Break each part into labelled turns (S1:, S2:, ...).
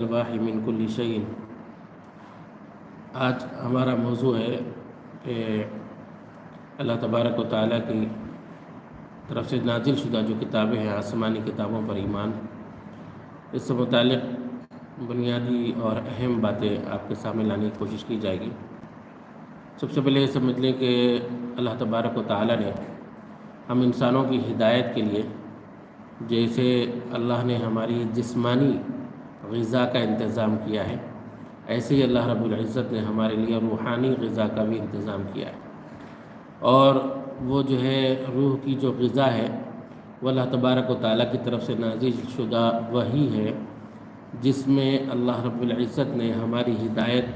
S1: الواحی من کل شیء۔ آج ہمارا موضوع ہے کہ اللہ تبارک و تعالیٰ کی طرف سے نازل شدہ جو کتابیں ہیں آسمانی کتابوں پر ایمان، اس سے متعلق بنیادی اور اہم باتیں آپ کے سامنے لانے کی کوشش کی جائے گی۔ سب سے پہلے یہ سمجھ لیں کہ اللہ تبارک و تعالیٰ نے ہم انسانوں کی ہدایت کے لیے جیسے اللہ نے ہماری جسمانی غذا کا انتظام کیا ہے، ایسے ہی اللہ رب العزت نے ہمارے لیے روحانی غذا کا بھی انتظام کیا ہے۔ اور وہ جو ہے روح کی جو غذا ہے وہ اللہ تبارک و تعالیٰ کی طرف سے نازل شدہ وحی ہے، جس میں اللہ رب العزت نے ہماری ہدایت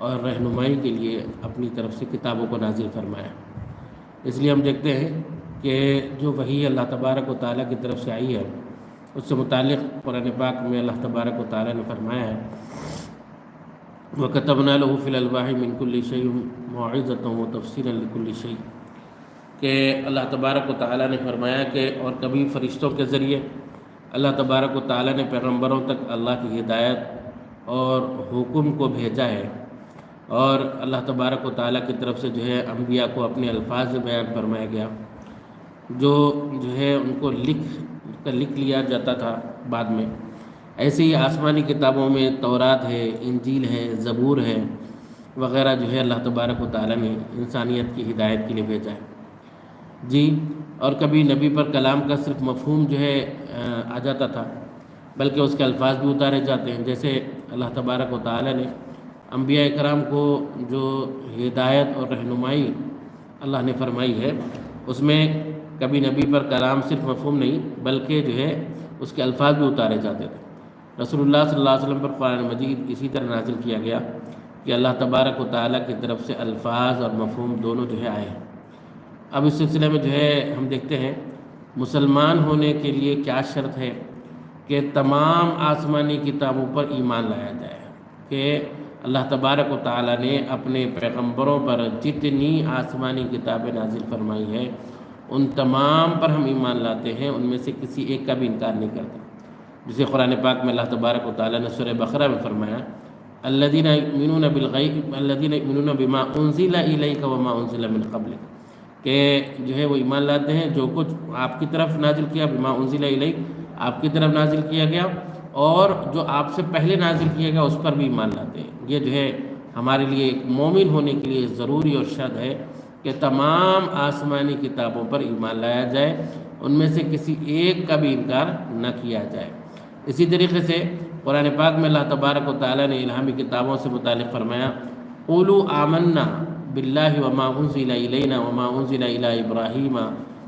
S1: اور رہنمائی کے لیے اپنی طرف سے کتابوں کو نازل فرمایا۔ اس لیے ہم دیکھتے ہیں کہ جو وحی اللہ تبارک و تعالیٰ کی طرف سے آئی ہے، اس سے متعلق قرآن پاک میں اللہ تبارک و تعالیٰ نے فرمایا ہے وَكَتَبْنَا لَهُ فِي الْأَلْوَاحِ مِنْ كُلِّ شَيْءٍ مَوْعِظَةً وَتَفْصِيلًا لِكُلِّ شَيْءٍ، کہ اللہ تبارک و تعالیٰ نے فرمایا کہ اور کبھی فرشتوں کے ذریعے اللہ تبارک و تعالیٰ نے پیغمبروں تک اللہ کی ہدایت اور حکم کو بھیجا ہے، اور اللہ تبارک و تعالیٰ کی طرف سے جو ہے انبیاء کو اپنے الفاظ بیان فرمایا گیا، جو ہے ان کو لکھ لیا جاتا تھا بعد میں۔ ایسے ہی آسمانی کتابوں میں تورات ہے، انجیل ہے، زبور ہے وغیرہ جو ہے اللہ تبارک و تعالیٰ نے انسانیت کی ہدایت کے لیے بھیجا ہے جی۔ اور کبھی نبی پر کلام کا صرف مفہوم جو ہے آ جاتا تھا، بلکہ اس کے الفاظ بھی اتارے جاتے ہیں، جیسے اللہ تبارک و تعالیٰ نے انبیاء کرام کو جو ہدایت اور رہنمائی اللہ نے فرمائی ہے، اس میں کبھی نبی پر کلام صرف مفہوم نہیں بلکہ جو ہے اس کے الفاظ بھی اتارے جاتے تھے۔ رسول اللہ صلی اللہ علیہ وسلم پر قرآن مجید اسی طرح نازل کیا گیا کہ اللہ تبارک و تعالیٰ کی طرف سے الفاظ اور مفہوم دونوں جو ہے آئے ہیں۔ اب اس سلسلے میں جو ہے ہم دیکھتے ہیں مسلمان ہونے کے لیے کیا شرط ہے کہ تمام آسمانی کتابوں پر ایمان لایا جائے، کہ اللہ تبارک و تعالیٰ نے اپنے پیغمبروں پر جتنی آسمانی کتابیں نازل فرمائی ہے ان تمام پر ہم ایمان لاتے ہیں، ان میں سے کسی ایک کا بھی انکار نہیں کرتے۔ جسے قرآن پاک میں اللہ تبارک و تعالیٰ نے سورہ بقرہ میں فرمایا الذین یؤمنون بالغیب الذین یؤمنون بما انزل الیک وما انزل من قبلک، کہ جو ہے وہ ایمان لاتے ہیں جو کچھ آپ کی طرف نازل کیا، بما انزل الیک آپ کی طرف نازل کیا گیا، اور جو آپ سے پہلے نازل کیا گیا اس پر بھی ایمان لاتے ہیں۔ یہ جو ہے ہمارے لیے ایک مومن ہونے کے لیے ضروری اور شرط ہے کہ تمام آسمانی کتابوں پر ایمان لایا جائے، ان میں سے کسی ایک کا بھی انکار نہ کیا جائے۔ اسی طریقے سے قرآن پاک میں اللہ تبارک و تعالیٰ نے الہامی کتابوں سے متعلق فرمایا قولوا آمنا باللہ وما انزل الینا وما انزل الی ابراہیم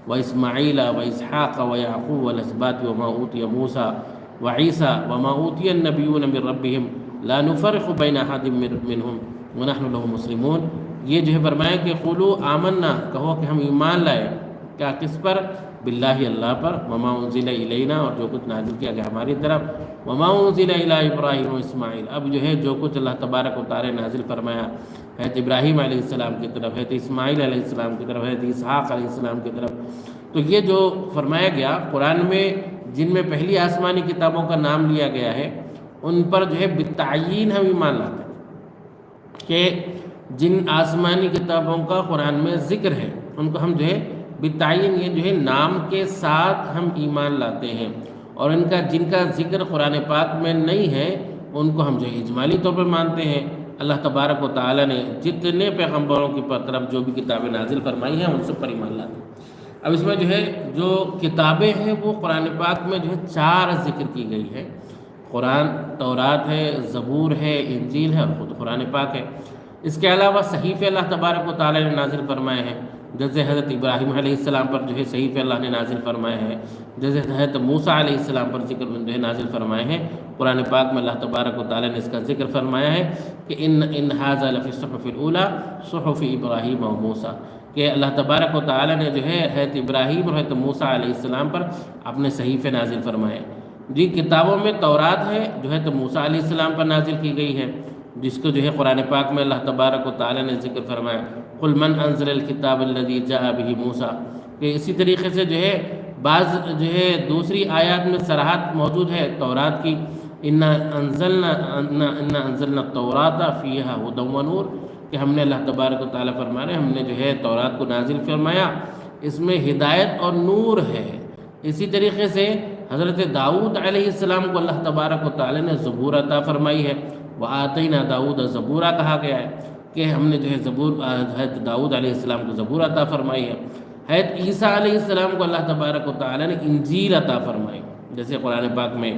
S1: واسماعیل واسحاق ویعقوب والاسباط وما اوتی موسیٰ وعیسیٰ وما اوتی النبیون من ربہم لا نفرق بین احد منہم ونحن لہ مسلمون۔ یہ جو ہے فرمایا کہ قولوا آمنا، کہو کہ ہم ایمان لائے، کیا کس پر؟ باللہ اللہ پر، وما انزل الینا اور جو کچھ نازل کیا گیا ہماری طرف، وما انزل الی ابراہیم و اسماعیل، اب جو ہے جو کچھ اللہ تبارک و تعالیٰ نے نازل فرمایا حضرت ابراہیم علیہ السلام کی طرف، حضرت اسماعیل علیہ السلام کی طرف، حضرت اسحاق علیہ السلام کی طرف، تو یہ جو فرمایا گیا قرآن میں جن میں پہلی آسمانی کتابوں کا نام لیا گیا ہے ان پر جو ہے بالتعیین ہم ایمان لاتے ہیں، کہ جن آسمانی کتابوں کا قرآن میں ذکر ہے ان کو ہم جو ہے بالتعین یہ جو ہے نام کے ساتھ ہم ایمان لاتے ہیں، اور ان کا جن کا ذکر قرآن پاک میں نہیں ہے ان کو ہم جو ہے اجمالی طور پر مانتے ہیں۔ اللہ تبارک و تعالیٰ نے جتنے پیغمبروں کی طرف جو بھی کتابیں نازل فرمائی ہیں ان سب پر ایمان لاتے ہیں۔ اب اس میں جو ہے جو کتابیں ہیں وہ قرآن پاک میں جو ہے 4 ذکر کی گئی ہے، قرآن، تورات ہے، زبور ہے، انجیل ہے اور خود قرآن پاک ہے۔ اس کے علاوہ صحیفے اللہ تبارک و تعالیٰ نے نازل فرمائے ہیں، جیسے حضرت ابراہیم علیہ السلام پر جو ہے صحیفے اللہ نے نازل فرمائے ہیں، جیسے حضرت موسیٰ علیہ السلام پر ذکر جو ہے نازل فرمائے ہیں۔ قرآن پاک میں اللہ تبارک و تعالیٰ نے اس کا ذکر فرمایا ہے کہ ان ھذا لفی الصحف الاولیٰ صحف ابراہیم و موسیٰ، کہ اللہ تبارک و تعالیٰ نے جو ہے حضرت ابراہیم اور حضرت موسیٰ علیہ السلام پر اپنے صحیفے نازل فرمائے جی۔ کتابوں میں تورات ہے جو حضرت موسیٰ علیہ السلام پر نازل کی گئی ہے، جس کو جو ہے قرآن پاک میں اللہ تبارک و تعالیٰ نے ذکر فرمایا قل من انزل الکتاب الذی جاء بہ موسیٰ، کہ اسی طریقے سے جو ہے بعض جو ہے دوسری آیات میں صراحت موجود ہے تورات کی، انا انزلنا التوراۃ فیہا ھدی ونور، کہ ہم نے اللہ تبارک و تعالیٰ فرما رہے ہیں ہم نے جو ہے تورات کو نازل فرمایا، اس میں ہدایت اور نور ہے۔ اسی طریقے سے حضرت داؤد علیہ السلام کو اللہ تبارک و تعالیٰ نے زبور عطا فرمائی ہے، وآتینا داؤد زبورا کہا گیا ہے کہ ہم نے جو ہے حضرت داؤد علیہ السلام کو زبور عطا فرمائی ہے۔ حضرت عیسیٰ علیہ السلام کو اللہ تبارک و تعالیٰ نے انجیل عطا فرمائی، جیسے قرآن پاک میں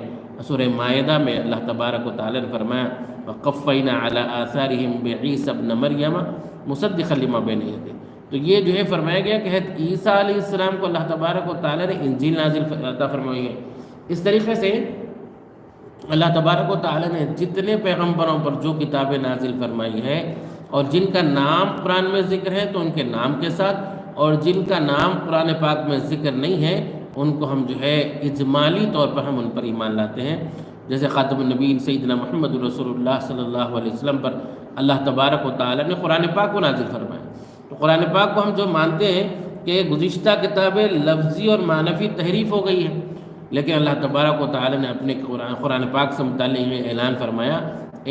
S1: سورہ مائدہ میں اللہ تبارک و تعالیٰ نے فرمایا وَقَفَّيْنَا عَلَىٰ آثَارِهِمْ بِعِيسَى ابْنَ مَرْيَمَ مُصَدِّقًا لِمَا بَيْنَ يَدَيْهِ۔ تو یہ جو ہے فرمایا گیا کہ حضرت عیسیٰ علیہ السلام کو اللہ تبارک و تعالیٰ نے انجیل نازل عطا فرمائی ہے۔ اس طریقے سے اللہ تبارک و تعالیٰ نے جتنے پیغمبروں پر جو کتابیں نازل فرمائی ہے اور جن کا نام قرآن میں ذکر ہے تو ان کے نام کے ساتھ، اور جن کا نام قرآن پاک میں ذکر نہیں ہے ان کو ہم جو ہے اجمالی طور پر ہم ان پر ایمان لاتے ہیں۔ جیسے خاتم النبیین سیدنا محمد رسول اللہ صلی اللہ علیہ وسلم پر اللہ تبارک و تعالیٰ نے قرآن پاک کو نازل فرمایا، تو قرآن پاک کو ہم جو مانتے ہیں کہ گزشتہ کتابیں لفظی اور معنوی تحریف ہو گئی ہیں، لیکن اللہ تبارک و تعالیٰ نے اپنے قرآن پاک سے متعلق یہ اعلان فرمایا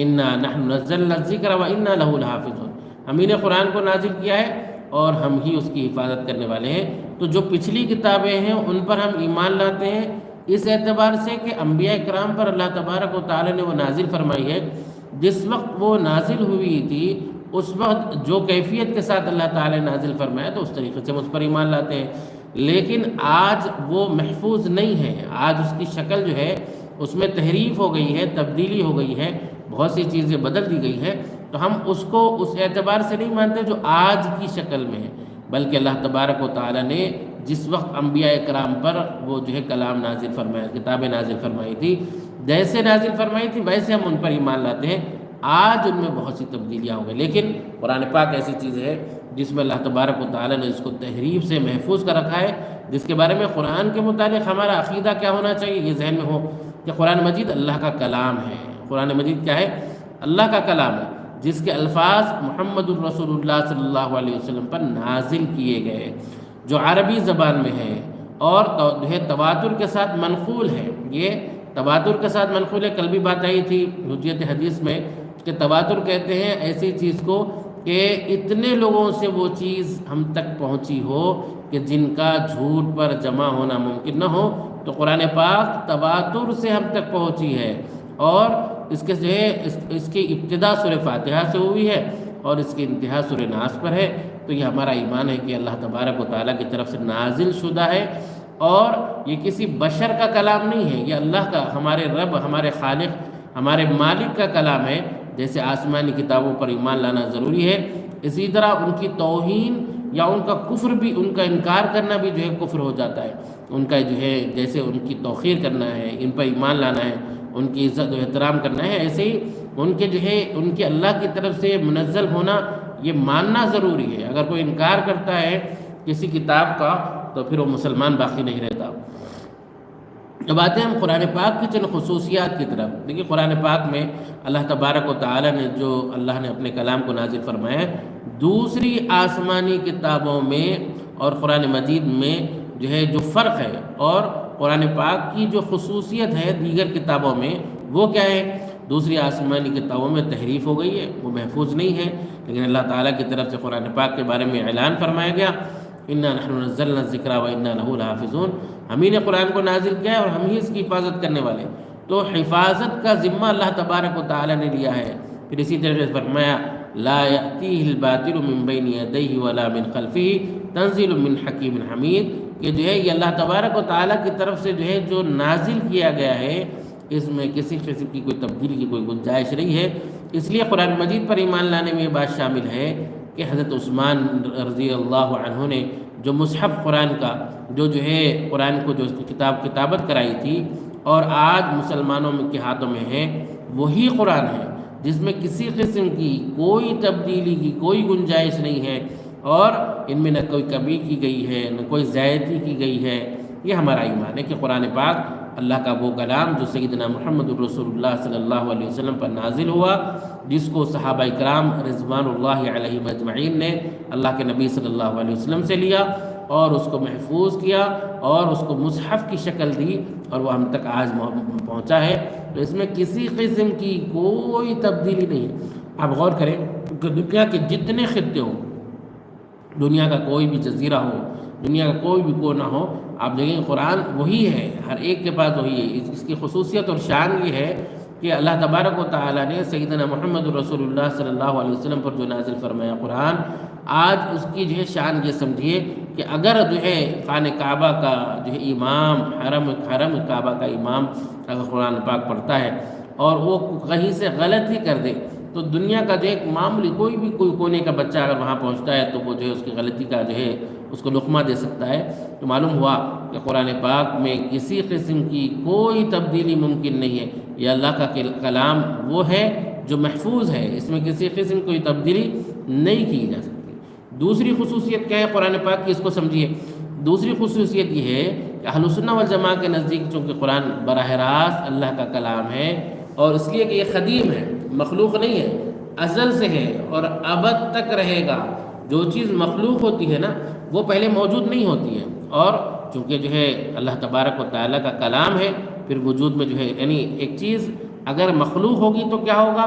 S1: انا نحن نزلنا الذکر وانا لہ لحافظون، ہم ہی نے قرآن کو نازل کیا ہے اور ہم ہی اس کی حفاظت کرنے والے ہیں۔ تو جو پچھلی کتابیں ہیں ان پر ہم ایمان لاتے ہیں اس اعتبار سے کہ انبیاء کرام پر اللہ تبارک و تعالیٰ نے وہ نازل فرمائی ہے، جس وقت وہ نازل ہوئی تھی اس وقت جو کیفیت کے ساتھ اللہ تعالیٰ نے نازل فرمایا تو اس طریقے سے ہم اس پر ایمان لاتے ہیں، لیکن آج وہ محفوظ نہیں ہے، آج اس کی شکل جو ہے اس میں تحریف ہو گئی ہے، تبدیلی ہو گئی ہے، بہت سی چیزیں بدل دی گئی ہے، تو ہم اس کو اس اعتبار سے نہیں مانتے جو آج کی شکل میں ہے، بلکہ اللہ تبارک و تعالیٰ نے جس وقت انبیاء کرام پر وہ جو ہے کلام نازل فرمایا، کتابیں نازل فرمائی تھی، جیسے نازل فرمائی تھی ویسے ہم ان پر ایمان لاتے ہیں۔ آج ان میں بہت سی تبدیلیاں ہو گئی، لیکن قرآن پاک ایسی چیز ہے جس میں اللہ تبارک و تعالیٰ نے اس کو تحریف سے محفوظ کر رکھا ہے، جس کے بارے میں قرآن کے متعلق ہمارا عقیدہ کیا ہونا چاہیے یہ ذہن میں ہو کہ قرآن مجید اللہ کا کلام ہے۔ قرآن مجید کیا ہے؟ اللہ کا کلام ہے، جس کے الفاظ محمد الرسول اللہ صلی اللہ علیہ وسلم پر نازل کیے گئے، جو عربی زبان میں ہے اور جو ہے تواتر کے ساتھ منقول ہے۔ یہ تواتر کے ساتھ منقول ہے، کل بھی بات آئی تھی حجیت حدیث میں کہ تواتر کہتے ہیں ایسی چیز کو کہ اتنے لوگوں سے وہ چیز ہم تک پہنچی ہو کہ جن کا جھوٹ پر جمع ہونا ممکن نہ ہو، تو قرآن پاک تواتر سے ہم تک پہنچی ہے، اور اس کے جو ہے اس کی ابتدا سورہ فاتحہ سے ہوئی ہے اور اس کی انتہا سورہ ناس پر ہے۔ تو یہ ہمارا ایمان ہے کہ اللہ تبارک و تعالیٰ کی طرف سے نازل شدہ ہے، اور یہ کسی بشر کا کلام نہیں ہے، یہ اللہ کا، ہمارے رب، ہمارے خالق، ہمارے مالک کا کلام ہے۔ جیسے آسمانی کتابوں پر ایمان لانا ضروری ہے، اسی طرح ان کی توہین یا ان کا کفر بھی، ان کا انکار کرنا بھی جو ہے کفر ہو جاتا ہے۔ ان کا جو ہے جیسے ان کی توقیر کرنا ہے، ان پر ایمان لانا ہے، ان کی عزت و احترام کرنا ہے، ایسے ہی ان کے جو ہے ان کے اللہ کی طرف سے منزل ہونا یہ ماننا ضروری ہے۔ اگر کوئی انکار کرتا ہے کسی کتاب کا تو پھر وہ مسلمان باقی نہیں رہتا۔ اب آتے ہیں ہم قرآن پاک کی چند خصوصیات کی طرف۔ دیکھیے قرآن پاک میں اللہ تبارک و تعالیٰ نے جو اللہ نے اپنے کلام کو نازل فرمایا ہے، دوسری آسمانی کتابوں میں اور قرآن مجید میں جو ہے جو فرق ہے، اور قرآن پاک کی جو خصوصیت ہے دیگر کتابوں میں وہ کیا ہے؟ دوسری آسمانی کتابوں میں تحریف ہو گئی ہے، وہ محفوظ نہیں ہے، لیکن اللہ تعالیٰ کی طرف سے قرآن پاک کے بارے میں اعلان فرمایا گیا انا نحن نزلنا الذکر وانا لہ لحافظون، ہم ہی نے قرآن کو نازل کیا ہے اور ہم ہی اس کی حفاظت کرنے والے۔ تو حفاظت کا ذمہ اللہ تبارک و تعالیٰ نے لیا ہے۔ پھر اسی طرح سے فرمایا لا یأتیہ الباطل من بین یدیہ ولا من خلفہ تنزیل من حکیم حمید، کہ جو ہے یہ اللہ تبارک و تعالیٰ کی طرف سے جو ہے جو نازل کیا گیا ہے اس میں کسی قسم کی کوئی تبدیلی کی کوئی گنجائش نہیں ہے۔ اس لیے قرآن مجید پر ایمان لانے میں یہ بات شامل ہے کہ حضرت عثمان رضی اللہ عنہ نے جو مصحف قرآن کا جو ہے قرآن کو جو کتابت کرائی تھی اور آج مسلمانوں کے ہاتھوں میں ہے، وہی قرآن ہے جس میں کسی قسم کی کوئی تبدیلی کی کوئی گنجائش نہیں ہے، اور ان میں نہ کوئی کمی کی گئی ہے نہ کوئی زیادتی کی گئی ہے۔ یہ ہمارا ایمان ہے کہ قرآن پاک اللہ کا وہ کلام جو سیدنا محمد الرسول اللہ صلی اللہ علیہ وسلم پر نازل ہوا، جس کو صحابہ کرام رضوان اللہ علیہم اجمعین نے اللہ کے نبی صلی اللہ علیہ وسلم سے لیا، اور اس کو محفوظ کیا اور اس کو مصحف کی شکل دی اور وہ ہم تک آج پہنچا ہے۔ تو اس میں کسی قسم کی کوئی تبدیلی نہیں ہے۔ آپ غور کریں کہ دنیا کے جتنے خطے ہوں، دنیا کا کوئی بھی جزیرہ ہو، دنیا کا کوئی بھی کونا ہو، آپ دیکھیں قرآن وہی ہے، ہر ایک کے پاس وہی ہے۔ اس کی خصوصیت اور شان یہ ہے کہ اللہ تبارک و تعالیٰ نے سیدنا محمد رسول اللہ صلی اللہ علیہ وسلم پر جو نازل فرمایا قرآن، آج اس کی جو ہے شان یہ سمجھیے کہ اگر جو ہے خانہ کعبہ کا جو ہے امام، حرم کعبہ کا امام اگر قرآن پاک پڑھتا ہے اور وہ کہیں سے غلط ہی کر دے، تو دنیا کا جو ایک معمولی کوئی کونے کا بچہ اگر وہاں پہنچتا ہے تو وہ جو ہے اس کی غلطی کا جو ہے اس کو لقمہ دے سکتا ہے۔ تو معلوم ہوا کہ قرآن پاک میں کسی قسم کی کوئی تبدیلی ممکن نہیں ہے۔ یہ اللہ کا کلام وہ ہے جو محفوظ ہے، اس میں کسی قسم کوئی تبدیلی نہیں کی جا سکتی۔ دوسری خصوصیت کیا ہے قرآن پاک کی، اس کو سمجھیے۔ دوسری خصوصیت یہ ہے کہ اہل سنہ والجماعہ کے نزدیک چونکہ قرآن براہ راست اللہ کا کلام ہے، اور اس لیے کہ یہ قدیم ہے، مخلوق نہیں ہے، ازل سے ہے اور ابد تک رہے گا۔ جو چیز مخلوق ہوتی ہے نا وہ پہلے موجود نہیں ہوتی ہے، اور چونکہ جو ہے اللہ تبارک و تعالیٰ کا کلام ہے، پھر وجود میں جو ہے یعنی ایک چیز اگر مخلوق ہوگی تو کیا ہوگا؟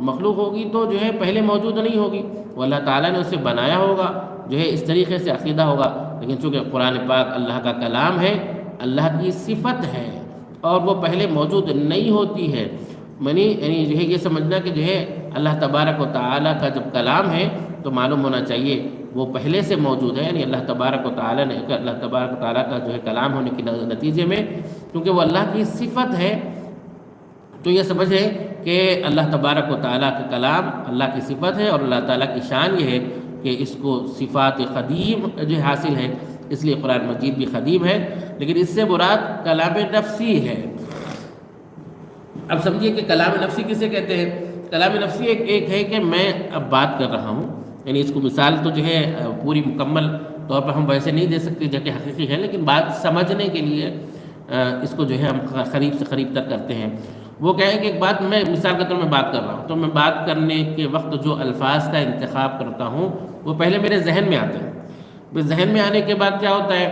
S1: مخلوق ہوگی تو جو ہے پہلے موجود نہیں ہوگی، وہ اللہ تعالیٰ نے اسے بنایا ہوگا، جو ہے اس طریقے سے عقیدہ ہوگا۔ لیکن چونکہ قرآن پاک اللہ کا کلام ہے، اللہ کی صفت ہے اور وہ پہلے موجود نہیں ہوتی ہے، یعنی جو ہے یہ سمجھنا کہ جو ہے اللہ تبارک و تعالیٰ کا جب کلام ہے تو معلوم ہونا چاہیے وہ پہلے سے موجود ہے، یعنی اللہ تبارک و تعالیٰ نے اللہ تبارک و تعالیٰ کا جو ہے کلام ہونے کے نتیجے میں کیونکہ وہ اللہ کی صفت ہے، تو یہ سمجھے کہ اللہ تبارک و تعالیٰ کا کلام اللہ کی صفت ہے، اور اللہ تعالیٰ کی شان یہ ہے کہ اس کو صفات قدیم جو حاصل ہے، اس لیے قرآن مجید بھی قدیم ہے۔ لیکن اس سے مراد کلام نفسی ہے۔ اب سمجھیے کہ کلام نفسی کسے کہتے ہیں؟ کلام نفسی ایک ہے کہ میں اب بات کر رہا ہوں، یعنی اس کو مثال تو جو ہے پوری مکمل طور پر ہم ویسے نہیں دے سکتے جو کہ حقیقی ہے، لیکن بات سمجھنے کے لیے اس کو جو ہے ہم قریب سے قریب تک کرتے ہیں۔ وہ کہیں کہ ایک بات میں مثال کے طور میں بات کر رہا ہوں، تو میں بات کرنے کے وقت جو الفاظ کا انتخاب کرتا ہوں وہ پہلے میرے ذہن میں آتے ہیں، پھر ذہن میں آنے کے بعد کیا ہوتا ہے،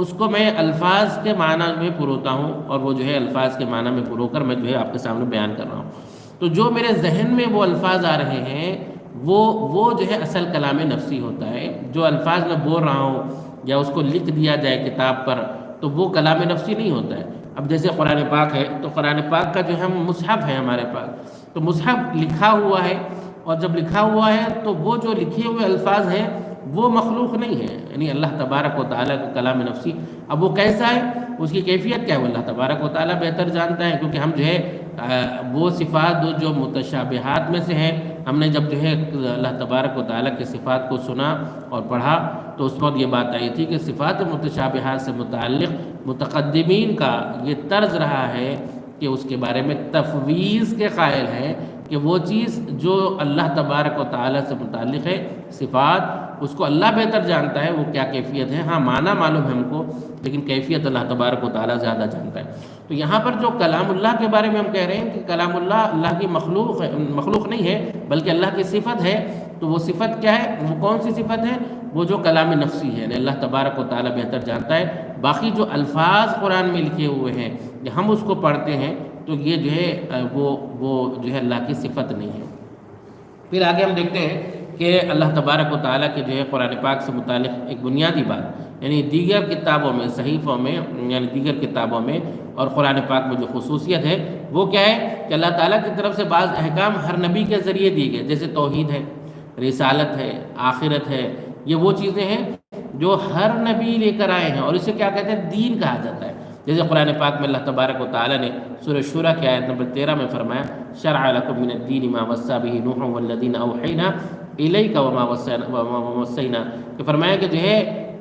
S1: اس کو میں الفاظ کے معنی میں پروتا ہوں، اور وہ جو ہے الفاظ کے معنی میں پرو کر میں جو ہے آپ کے سامنے بیان کر رہا ہوں۔ تو جو میرے ذہن میں وہ الفاظ آ رہے ہیں وہ جو ہے اصل کلام نفسی ہوتا ہے۔ جو الفاظ میں بول رہا ہوں یا اس کو لکھ دیا جائے کتاب پر تو وہ کلام نفسی نہیں ہوتا ہے۔ اب جیسے قرآن پاک ہے تو قرآن پاک کا جو ہے مصحف ہے ہمارے پاس، تو مصحف لکھا ہوا ہے، اور جب لکھا ہوا ہے تو وہ جو لکھے ہوئے الفاظ ہیں وہ مخلوق نہیں ہے، یعنی اللہ تبارک و تعالیٰ کا کلام نفسی۔ اب وہ کیسا ہے، اس کی کیفیت کیا ہے، وہ اللہ تبارک و تعالیٰ بہتر جانتا ہے، کیونکہ ہم جو ہے وہ صفات جو متشابہات میں سے ہیں، ہم نے جب جو ہے اللہ تبارک و تعالیٰ کی صفات کو سنا اور پڑھا تو اس وقت یہ بات آئی تھی کہ صفات متشابہات سے متعلق متقدمین کا یہ طرز رہا ہے کہ اس کے بارے میں تفویض کے قائل ہیں کہ وہ چیز جو اللہ تبارک و تعالیٰ سے متعلق ہے صفات، اس کو اللہ بہتر جانتا ہے وہ کیا کیفیت ہے، ہاں معنی معلوم ہے ہم کو، لیکن کیفیت اللہ تبارک و تعالیٰ زیادہ جانتا ہے۔ تو یہاں پر جو کلام اللہ کے بارے میں ہم کہہ رہے ہیں کہ کلام اللہ کی مخلوق نہیں ہے بلکہ اللہ کی صفت ہے، تو وہ صفت کیا ہے، وہ کون سی صفت ہے، وہ جو کلام نفسی ہے، یعنی اللہ تبارک و تعالیٰ بہتر جانتا ہے۔ باقی جو الفاظ قرآن میں لکھے ہوئے ہیں کہ ہم اس کو پڑھتے ہیں تو یہ جو ہے وہ جو ہے اللہ کی صفت نہیں ہے۔ پھر آگے ہم دیکھتے ہیں کہ اللہ تبارک و تعالیٰ کے جو ہے قرآن پاک سے متعلق ایک بنیادی بات، یعنی دیگر کتابوں میں، صحیفوں میں، یعنی دیگر کتابوں میں اور قرآن پاک میں جو خصوصیت ہے وہ کیا ہے کہ اللہ تعالیٰ کی طرف سے بعض احکام ہر نبی کے ذریعے دیے گئے، جیسے توحید ہے، رسالت ہے، آخرت ہے، یہ وہ چیزیں ہیں جو ہر نبی لے کر آئے ہیں، اور اسے کیا کہتے ہیں، دین کہا جاتا ہے۔ جیسے قرآن پاک میں اللہ تبارک و تعالیٰ نے سورہ شورى کی آیت نمبر 13 میں فرمایا شرع لکم من الدین ما وصى به نوح والذین اوحینا الیک وما وصینا، کہ فرمایا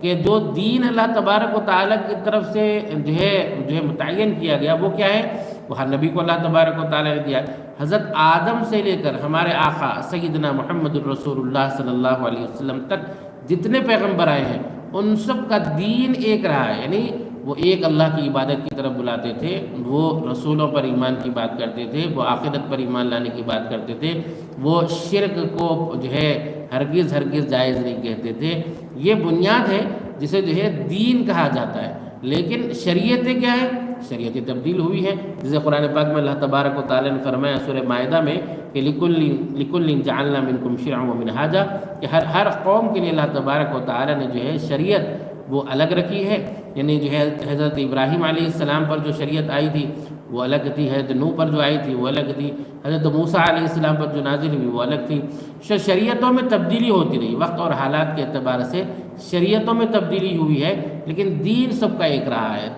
S1: کہ جو دین اللہ تبارک و تعالیٰ کی طرف سے جو ہے متعین کیا گیا وہ کیا ہے، وہ ہر نبی کو اللہ تبارک و تعالیٰ نے دیا ہے۔ حضرت آدم سے لے کر ہمارے آقا سیدنا محمد الرسول اللہ صلی اللہ علیہ وسلم تک جتنے پیغمبر آئے ہیں ان سب کا دین ایک رہا ہے، یعنی وہ ایک اللہ کی عبادت کی طرف بلاتے تھے، وہ رسولوں پر ایمان کی بات کرتے تھے، وہ آخرت پر ایمان لانے کی بات کرتے تھے، وہ شرک کو جو ہے ہرگز جائز نہیں کہتے تھے۔ یہ بنیاد ہے جسے جو ہے دین کہا جاتا ہے، لیکن شریعتیں کیا ہے؟ شریعتیں تبدیل ہوئی ہیں، جسے قرآن پاک میں اللہ تبارک و تعالیٰ نے فرمایا سورہ مائدہ میں کہ لِكُلٍّ جَعَلْنَا مِنْكُمْ شِرْعًا وَمِنْهَاجًا، کہ ہر قوم کے لیے اللہ تبارک و تعالیٰ نے جو ہے شریعت وہ الگ رکھی ہے، یعنی جو ہے حضرت ابراہیم علیہ السلام پر جو شریعت آئی تھی وہ الگ تھی، حضرت نوح پر جو آئی تھی وہ الگ تھی، حضرت موسیٰ علیہ السلام پر جو نازل ہوئی وہ الگ تھی۔ شریعتوں میں تبدیلی ہوتی رہی، وقت اور حالات کے اعتبار سے شریعتوں میں تبدیلی ہوئی ہے، لیکن دین سب کا ایک رہا ہے۔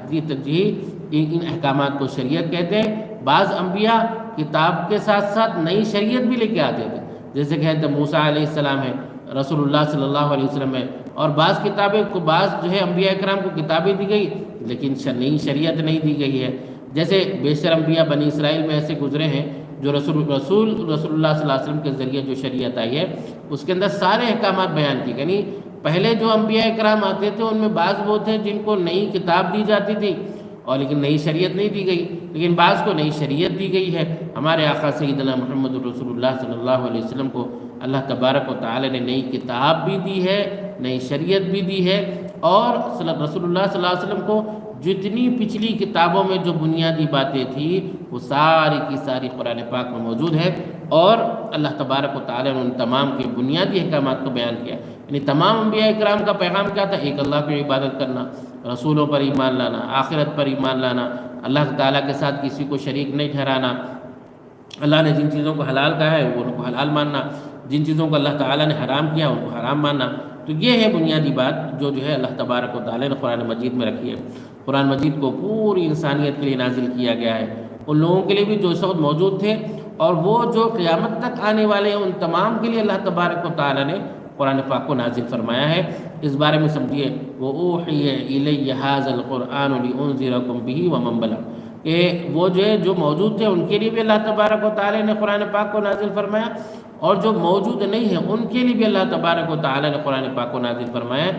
S1: ان احکامات کو شریعت کہتے ہیں۔ بعض انبیاء کتاب کے ساتھ ساتھ نئی شریعت بھی لے کے آتے تھے، جیسے کہ حضرت موسیٰ علیہ السلام ہے، رسول اللہ صلی اللہ علیہ وسلم ہے، اور بعض کتابیں کو بعض جو ہے انبیاء کرام کو کتابیں دی گئی لیکن نئی شریعت نہیں دی گئی ہے۔ جیسے بیشتر انبیاء بنی اسرائیل میں ایسے گزرے ہیں جو رسول اللہ صلی اللہ علیہ وسلم کے ذریعے جو شریعت آئی ہے اس کے اندر سارے احکامات بیان کیے، یعنی پہلے جو انبیاء کرام آتے تھے ان میں بعض وہ تھے جن کو نئی کتاب دی جاتی تھی اور لیکن نئی شریعت نہیں دی گئی، لیکن بعض کو نئی شریعت دی گئی ہے۔ ہمارے آقا سیدنا محمد رسول اللہ صلی اللہ علیہ وسلم کو اللہ تبارک و تعالی نے نئی کتاب بھی دی ہے، نئی شریعت بھی دی ہے، اور رسول اللہ صلی اللہ علیہ وسلم کو جتنی پچھلی کتابوں میں جو بنیادی باتیں تھیں وہ ساری کی ساری قرآن پاک میں موجود ہے، اور اللہ تبارک و تعالی نے ان تمام کے بنیادی احکامات کو بیان کیا۔ یعنی تمام انبیاء کرام کا پیغام کیا تھا؟ ایک اللہ کی عبادت کرنا، رسولوں پر ایمان لانا، آخرت پر ایمان لانا، اللہ تعالیٰ کے ساتھ کسی کو شریک نہیں ٹھہرانا، اللہ نے جن چیزوں کو حلال کہا ہے وہ ان کو حلال ماننا، جن چیزوں کو اللہ تعالیٰ نے حرام کیا ان کو حرام ماننا۔ تو یہ ہے بنیادی بات جو ہے اللہ تبارک و تعالیٰ نے قرآن مجید میں رکھی ہے۔ قرآن مجید کو پوری انسانیت کے لیے نازل کیا گیا ہے، ان لوگوں کے لیے بھی جو اس وقت موجود تھے اور وہ جو قیامت تک آنے والے ہیں ان تمام کے لیے اللہ تبارک و تعالیٰ نے قرآن پاک کو نازل فرمایا ہے۔ اس بارے میں سمجھیے وَأُوحِيَ إِلَيَّ هَذَا الْقُرْآنُ لِأُنذِرَكُم بِهِ وَمَن بَلَغَ، کہ وہ جو موجود تھے ان کے لیے بھی اللہ تبارک و تعالیٰ نے قرآن پاک کو نازل فرمایا، اور جو موجود نہیں ہیں ان کے لیے بھی اللہ تبارک و تعالیٰ نے قرآن پاک کو نازل فرمایا۔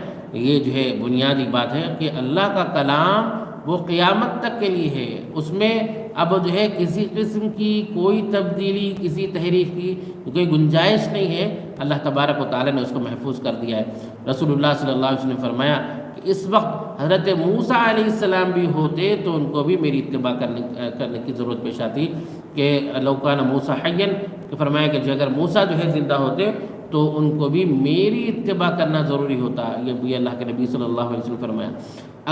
S1: یہ جو ہے بنیادی بات ہے کہ اللہ کا کلام وہ قیامت تک کے لیے ہے، اس میں اب جو ہے کسی قسم کی کوئی تبدیلی، کسی تحریف کی کوئی گنجائش نہیں ہے، اللہ تبارک و تعالیٰ نے اس کو محفوظ کر دیا ہے۔ رسول اللہ صلی اللہ علیہ وسلم نے فرمایا کہ اس وقت حضرت موسیٰ علیہ السلام بھی ہوتے تو ان کو بھی میری اتباع کرنے کی ضرورت پیش آتی، کہ لو کان موسیٰ حیا، کہ فرمایا کہ جو اگر موسیٰ جو ہے زندہ ہوتے تو ان کو بھی میری اتباع کرنا ضروری ہوتا۔ یہ بھی اللہ کے نبی صلی اللہ علیہ وسلم نے فرمایا۔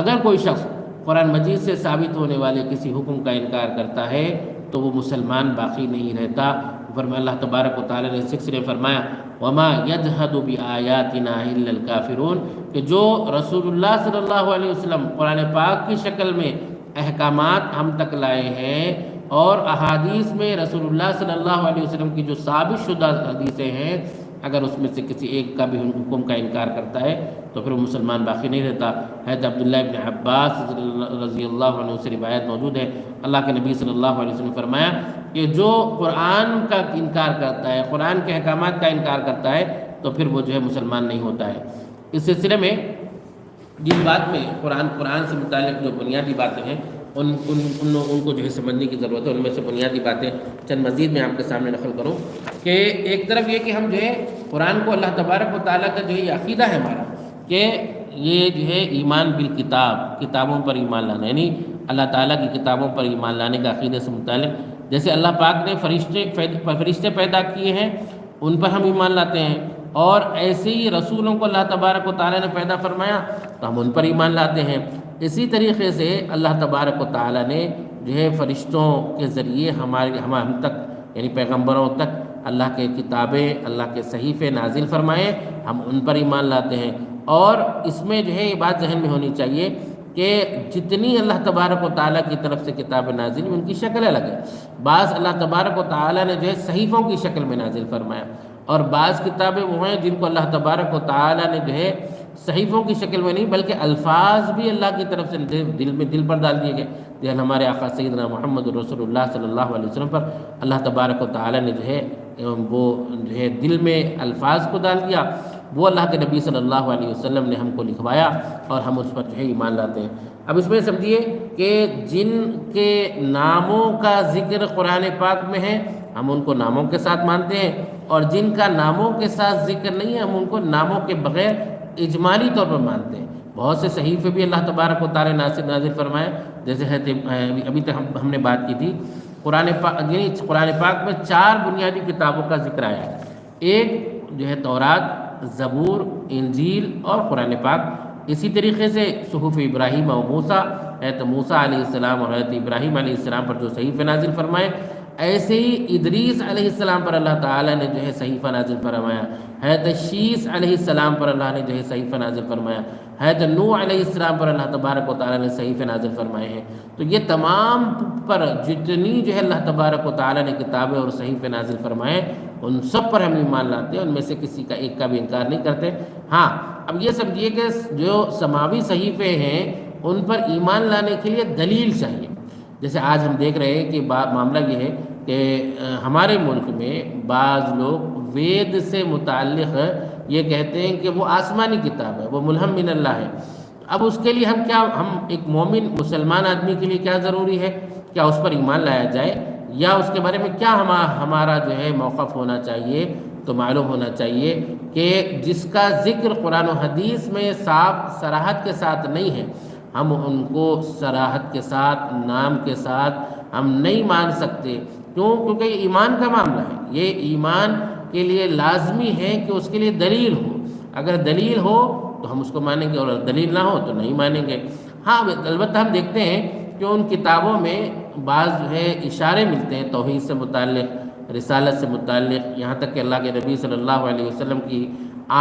S1: اگر کوئی شخص قرآن مجید سے ثابت ہونے والے کسی حکم کا انکار کرتا ہے تو وہ مسلمان باقی نہیں رہتا۔ فرمایا اللہ تبارک و تعالیٰ نے 6 نے فرمایا وَمَا يَجْحَدُ بِآيَاتِنَا إِلَّا الْكَافِرُونَ، کہ جو رسول اللہ صلی اللہ علیہ وسلم قرآن پاک کی شکل میں احکامات ہم تک لائے ہیں اور احادیث میں رسول اللہ صلی اللہ علیہ وسلم کی جو ثابت شدہ حدیثیں ہیں، اگر اس میں سے کسی ایک کا بھی حکم کا انکار کرتا ہے تو پھر وہ مسلمان باقی نہیں رہتا۔ حضرت عبداللہ ابن عباس رضی اللہ عنہ سے روایت موجود ہے، اللہ کے نبی صلی اللہ علیہ وسلم نے فرمایا کہ جو قرآن کا انکار کرتا ہے، قرآن کے احکامات کا انکار کرتا ہے تو پھر وہ جو ہے مسلمان نہیں ہوتا ہے۔ اس سلسلے میں جس بات میں قرآن سے متعلق جو بنیادی باتیں ہیں ان کو جو ہے سمجھنے کی ضرورت ہے۔ ان میں سے بنیادی باتیں چند مزید میں آپ کے سامنے نقل کروں کہ ایک طرف یہ کہ ہم جو ہے قرآن کو اللہ تبارک و تعالیٰ کا جو ہے یہ عقیدہ ہے ہمارا کہ یہ جو ہے ایمان بالکتاب، کتابوں پر ایمان لانا، یعنی اللہ تعالیٰ کی کتابوں پر ایمان لانے کا عقیدے سے متعلق جیسے اللہ پاک نے فرشتے پیدا کیے ہیں ان پر ہم ایمان لاتے ہیں، اور ایسے ہی رسولوں کو اللہ تبارک و تعالیٰ نے پیدا فرمایا تو ہم ان پر ایمان لاتے ہیں۔ اسی طریقے سے اللہ تبارک و تعالیٰ نے جو ہے فرشتوں کے ذریعے ہم تک یعنی پیغمبروں تک اللہ کے کتابیں، اللہ کے صحیفے نازل فرمائے، ہم ان پر ایمان لاتے ہیں۔ اور اس میں جو ہے یہ بات ذہن میں ہونی چاہیے کہ جتنی اللہ تبارک و تعالیٰ کی طرف سے کتابیں نازل ہوئی ان کی شکل الگ ہے۔ بعض اللہ تبارک و تعالیٰ نے جو ہے صحیفوں کی شکل میں نازل فرمایا، اور بعض کتابیں وہ ہیں جن کو اللہ تبارک و تعالیٰ نے جو ہے صحیفوں کی شکل میں نہیں بلکہ الفاظ بھی اللہ کی طرف سے دل پر ڈال دیے گئے، جیسے ہمارے آقا سیدنا محمد رسول اللہ صلی اللہ علیہ وسلم پر اللہ تبارک و تعالیٰ نے جو ہے وہ جو ہے دل میں الفاظ کو ڈال دیا، وہ اللہ کے نبی صلی اللہ علیہ وسلم نے ہم کو لکھوایا اور ہم اس پر جو ہے ایمان لاتے ہیں۔ اب اس میں سمجھیے کہ جن کے ناموں کا ذکر قرآن پاک میں ہے ہم ان کو ناموں کے ساتھ مانتے ہیں، اور جن کا ناموں کے ساتھ ذکر نہیں ہے ہم ان کو ناموں کے بغیر اجمالی طور پر مانتے ہیں۔ بہت سے صحیفے بھی اللہ تبارک و تعالیٰ نے نازل فرمائے، جیسے ابھی تک ہم نے بات کی تھی قرآن پاک، یعنی قرآن پاک میں 4 بنیادی کتابوں کا ذکر آیا ہے، ایک جو ہے تورات، زبور، انجیل اور قرآن پاک۔ اسی طریقے سے صحف ابراہیم و موسیٰ، حضرت موسیٰ علیہ السلام اور حضرت ابراہیم علیہ السلام پر جو صحیفے نازل فرمائے، ایسے ہی ادریس علیہ السلام پر اللہ تعالیٰ نے جو ہے صحیفہ نازل فرمایا، حضرت شیس علیہ السلام پر اللہ نے جو ہے صحیفہ نازل فرمایا، حضرت نوح علیہ السلام پر اللہ تبارک و تعالیٰ نے صحیفے نازل فرمائے ہیں۔ تو یہ تمام پر جتنی جو ہے اللہ تبارک و تعالیٰ نے کتابیں اور صحیفے نازل فرمائے، ان سب پر ہم ایمان لاتے ہیں، ان میں سے کسی کا ایک کا بھی انکار نہیں کرتے۔ ہاں، اب یہ سمجھیے کہ جو سماوی صحیفے ہیں ان پر ایمان لانے کے لیے دلیل چاہیے۔ جیسے آج ہم دیکھ رہے ہیں کہ معاملہ یہ ہے کہ ہمارے ملک میں بعض لوگ وید سے متعلق یہ کہتے ہیں کہ وہ آسمانی کتاب ہے، وہ ملہم من اللہ ہے۔ اب اس کے لیے ہم ایک مومن مسلمان آدمی کے لیے کیا ضروری ہے؟ کیا اس پر ایمان لایا جائے، یا اس کے بارے میں کیا ہمارا جو ہے موقف ہونا چاہیے؟ تو معلوم ہونا چاہیے کہ جس کا ذکر قرآن و حدیث میں صاف صراحت کے ساتھ نہیں ہے، ہم ان کو صراحت کے ساتھ، نام کے ساتھ ہم نہیں مان سکتے۔ کیوں؟ کیونکہ یہ ایمان کا معاملہ ہے، یہ ایمان کے لیے لازمی ہے کہ اس کے لیے دلیل ہو۔ اگر دلیل ہو تو ہم اس کو مانیں گے، اور دلیل نہ ہو تو نہیں مانیں گے۔ ہاں البتہ ہم دیکھتے ہیں کہ ان کتابوں میں بعض جو ہے اشارے ملتے ہیں توحید سے متعلق، رسالت سے متعلق، یہاں تک کہ اللہ کے نبی صلی اللہ علیہ وسلم کی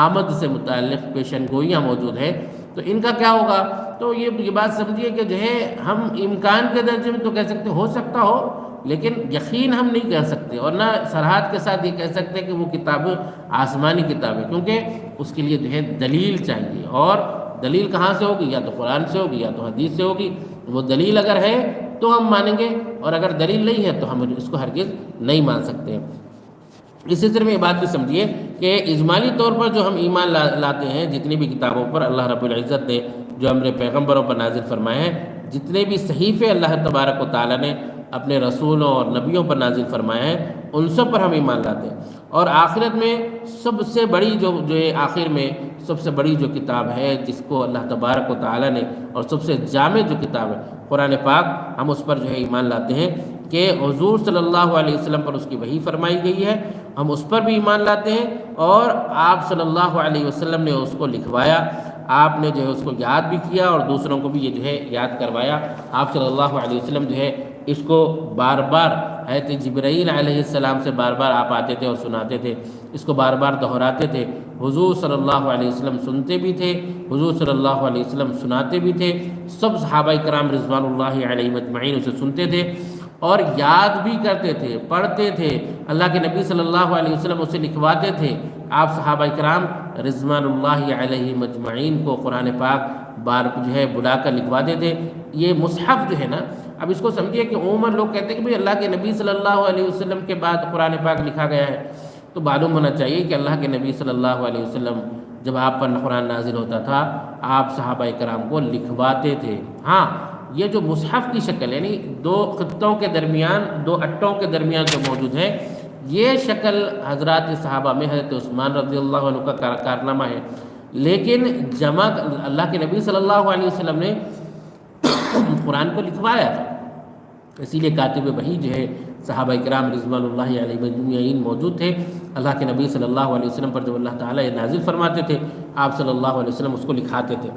S1: آمد سے متعلق پیشن گوئیاں موجود ہیں۔ تو ان کا کیا ہوگا؟ تو یہ بات سمجھیے کہ جو ہے ہم امکان کے درجے میں تو کہہ سکتے ہو سکتا ہو، لیکن یقین ہم نہیں کر سکتے، اور نہ صراحت کے ساتھ یہ کہہ سکتے کہ وہ کتاب آسمانی کتاب ہے، کیونکہ اس کے لیے جو ہے دلیل چاہیے۔ اور دلیل کہاں سے ہوگی؟ یا تو قرآن سے ہوگی یا تو حدیث سے ہوگی۔ وہ دلیل اگر ہے تو ہم مانیں گے، اور اگر دلیل نہیں ہے تو ہم اس کو ہرگز نہیں مان سکتے۔ اسی طرح میں یہ بات بھی سمجھیے کہ اجمالی طور پر جو ہم ایمان لاتے ہیں جتنی بھی کتابوں پر اللہ رب العزت نے جو ہمارے پیغمبروں پر نازل فرمائے ہیں، جتنے بھی صحیفے اللہ تبارک و تعالیٰ نے اپنے رسولوں اور نبیوں پر نازل فرمائے ہیں، ان سب پر ہم ایمان لاتے ہیں۔ اور آخرت میں سب سے بڑی جو آخر میں سب سے بڑی جو کتاب ہے جس کو اللہ تبارک و تعالیٰ نے، اور سب سے جامع جو کتاب ہے قرآن پاک، ہم اس پر جو ہے ایمان لاتے ہیں کہ حضور صلی اللہ علیہ وسلم پر اس کی وحی فرمائی گئی ہے، ہم اس پر بھی ایمان لاتے ہیں۔ اور آپ صلی اللہ علیہ وسلم نے اس کو لکھوایا، آپ نے جو ہے اس کو یاد بھی کیا اور دوسروں کو بھی یہ جو ہے یاد کروایا۔ آپ صلی اللہ علیہ وسلم جو ہے اس کو بار بار حضرت جبرائیل علیہ السلام سے بار بار آپ آتے تھے اور سناتے تھے، اس کو بار بار دہراتے تھے۔ حضور صلی اللہ علیہ وسلم سنتے بھی تھے، حضور صلی اللہ علیہ وسلم سناتے بھی تھے، سب صحابہ کرام رضوان اللہ علیہم اجمعین اسے سنتے تھے اور یاد بھی کرتے تھے، پڑھتے تھے۔ اللہ کے نبی صلی اللہ علیہ وسلم اسے لکھواتے تھے، آپ صحابہ کرام رضوان اللہ علیہم اجمعین کو قرآن پاک بار جو ہے بلا کر لکھواتے تھے۔ یہ مصحف جو ہے نا، اب اس کو سمجھیے کہ عموماً لوگ کہتے ہیں کہ بھئی اللہ کے نبی صلی اللہ علیہ وسلم کے بعد قرآن پاک لکھا گیا ہے، تو معلوم ہونا چاہیے کہ اللہ کے نبی صلی اللہ علیہ وسلم جب آپ پر قرآن نازل ہوتا تھا، آپ صحابہ کرام کو لکھواتے تھے۔ ہاں، یہ جو مصحف کی شکل یعنی 2 خطوں کے درمیان، 2 اٹوں کے درمیان جو موجود ہے، یہ شکل حضرات صحابہ میں حضرت عثمان رضی اللہ عنہ کا کارنامہ ہے، لیکن جمع اللہ کے نبی صلی اللہ علیہ وسلم نے قرآن کو لکھوایا تھا، اسی لیے کاتب وحی جو ہے صحابہ کرام رضوان اللہ علیہ اجمعین موجود تھے۔ اللہ کے نبی صلی اللہ علیہ وسلم پر جب اللہ تعالیٰ یہ نازل فرماتے تھے، آپ صلی اللہ علیہ وسلم اس کو لکھاتے تھے۔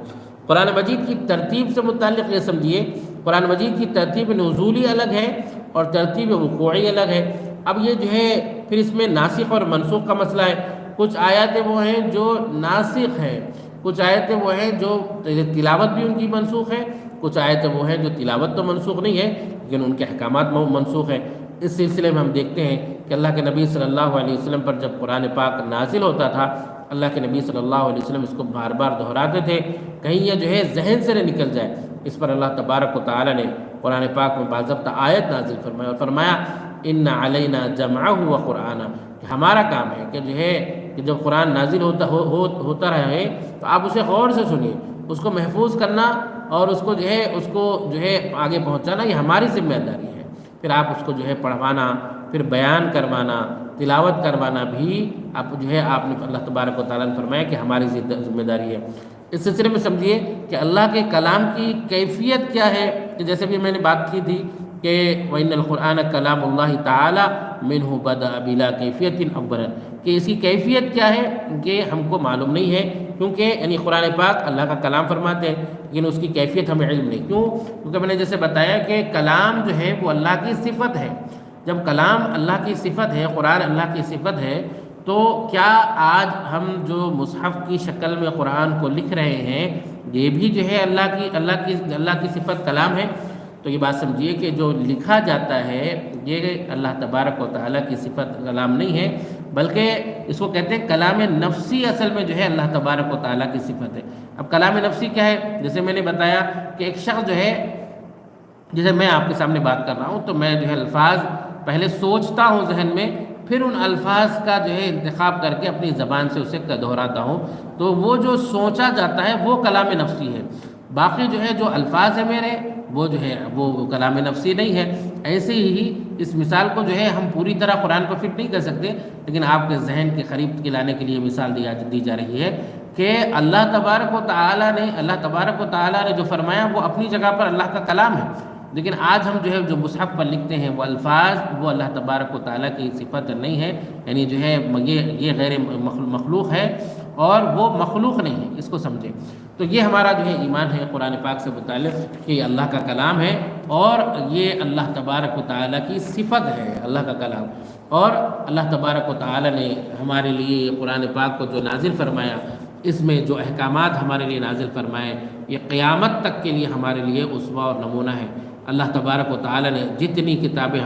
S1: قرآن مجید کی ترتیب سے متعلق یہ سمجھیے، قرآن مجید کی ترتیب نزولی الگ ہے اور ترتیب وقوعی الگ ہے۔ اب یہ جو ہے پھر اس میں ناسخ اور منسوخ کا مسئلہ ہے۔ کچھ آیاتیں وہ ہیں جو ناسخ ہیں، کچھ آیتیں وہ ہیں جو تلاوت بھی ان کی منسوخ ہے، کچھ آیتیں وہ ہیں جو تلاوت تو منسوخ نہیں ہے لیکن ان کے احکامات منسوخ ہیں۔ اس سلسلے میں ہم دیکھتے ہیں کہ اللہ کے نبی صلی اللہ علیہ وسلم پر جب قرآن پاک نازل ہوتا تھا، اللہ کے نبی صلی اللہ علیہ وسلم اس کو بار بار دہراتے تھے، کہیں یہ جو ہے ذہن سے نہ نکل جائے۔ اس پر اللہ تبارک و تعالی نے قرآن پاک میں باضابطہ آیت نازل فرمایا اور فرمایا ان علینا جمعہ و قرآن، کہ ہمارا کام ہے کہ جو ہے کہ جب قرآن نازل ہوتا رہے تو آپ اسے غور سے سنیے، اس کو محفوظ کرنا اور اس کو جو ہے آگے پہنچانا یہ ہماری ذمہ داری ہے۔ پھر آپ اس کو جو ہے پڑھوانا، پھر بیان کروانا، تلاوت کروانا بھی آپ جو ہے آپ نے اللہ تبارک و تعالیٰ نے فرمایا کہ ہماری ذمہ داری ہے۔ اس سلسلے میں سمجھیے کہ اللہ کے کلام کی کیفیت کیا ہے، کہ جیسے بھی میں نے بات کی تھی کہ وَإِنَّ الْقُرْآنَ كَلَامُ اللَّهِ تَعَالَى مِنْهُ بَدَأَ بِلَا كَيْفِيَةٍ أَوَّلًا، کہ اس کی کیفیت کیا ہے یہ ہم کو معلوم نہیں ہے، کیونکہ یعنی قرآن پاک اللہ کا کلام فرماتے ہیں لیکن اس کی کیفیت ہمیں علم نہیں، کیوں؟ کیونکہ میں نے جیسے بتایا کہ کلام جو ہے وہ اللہ کی صفت ہے، جب کلام اللہ کی صفت ہے، قرآن اللہ کی صفت ہے، تو کیا آج ہم جو مصحف کی شکل میں قرآن کو لکھ رہے ہیں یہ بھی جو ہے اللہ کی صفت کلام ہے؟ تو یہ بات سمجھیے کہ جو لکھا جاتا ہے یہ اللہ تبارک و تعالیٰ کی صفت کلام نہیں ہے، بلکہ اس کو کہتے ہیں کلام نفسی، اصل میں جو ہے اللہ تبارک و تعالیٰ کی صفت ہے۔ اب کلام نفسی کیا ہے؟ جیسے میں نے بتایا کہ ایک شخص جو ہے، جیسے میں آپ کے سامنے بات کر رہا ہوں تو میں جو ہے الفاظ پہلے سوچتا ہوں ذہن میں، پھر ان الفاظ کا جو ہے انتخاب کر کے اپنی زبان سے اسے دہراتا ہوں، تو وہ جو سوچا جاتا ہے وہ کلام نفسی ہے، باقی جو ہے جو الفاظ ہے میرے وہ جو ہے وہ کلام نفسی نہیں ہے۔ ایسے ہی اس مثال کو جو ہے ہم پوری طرح قرآن پر فٹ نہیں کر سکتے، لیکن آپ کے ذہن کے قریب لانے کے لیے مثال دی جا رہی ہے کہ اللہ تبارک و تعالیٰ نے جو فرمایا وہ اپنی جگہ پر اللہ کا کلام ہے، لیکن آج ہم جو ہے جو مصحف پر لکھتے ہیں وہ الفاظ وہ اللہ تبارک و تعالیٰ کی صفت نہیں ہے، یعنی جو ہے یہ غیر مخلوق ہے اور وہ مخلوق نہیں ہے، اس کو سمجھیں۔ تو یہ ہمارا جو ہے ایمان ہے قرآن پاک سے متعلق کہ یہ اللہ کا کلام ہے اور یہ اللہ تبارک و تعالیٰ کی صفت ہے، اللہ کا کلام، اور اللہ تبارک و تعالیٰ نے ہمارے لیے یہ قرآن پاک کو جو نازل فرمایا، اس میں جو احکامات ہمارے لیے نازل فرمائے یہ قیامت تک کے لیے ہمارے لیے اسوہ اور نمونہ ہے۔ اللہ تبارک و تعالیٰ نے جتنی کتابیں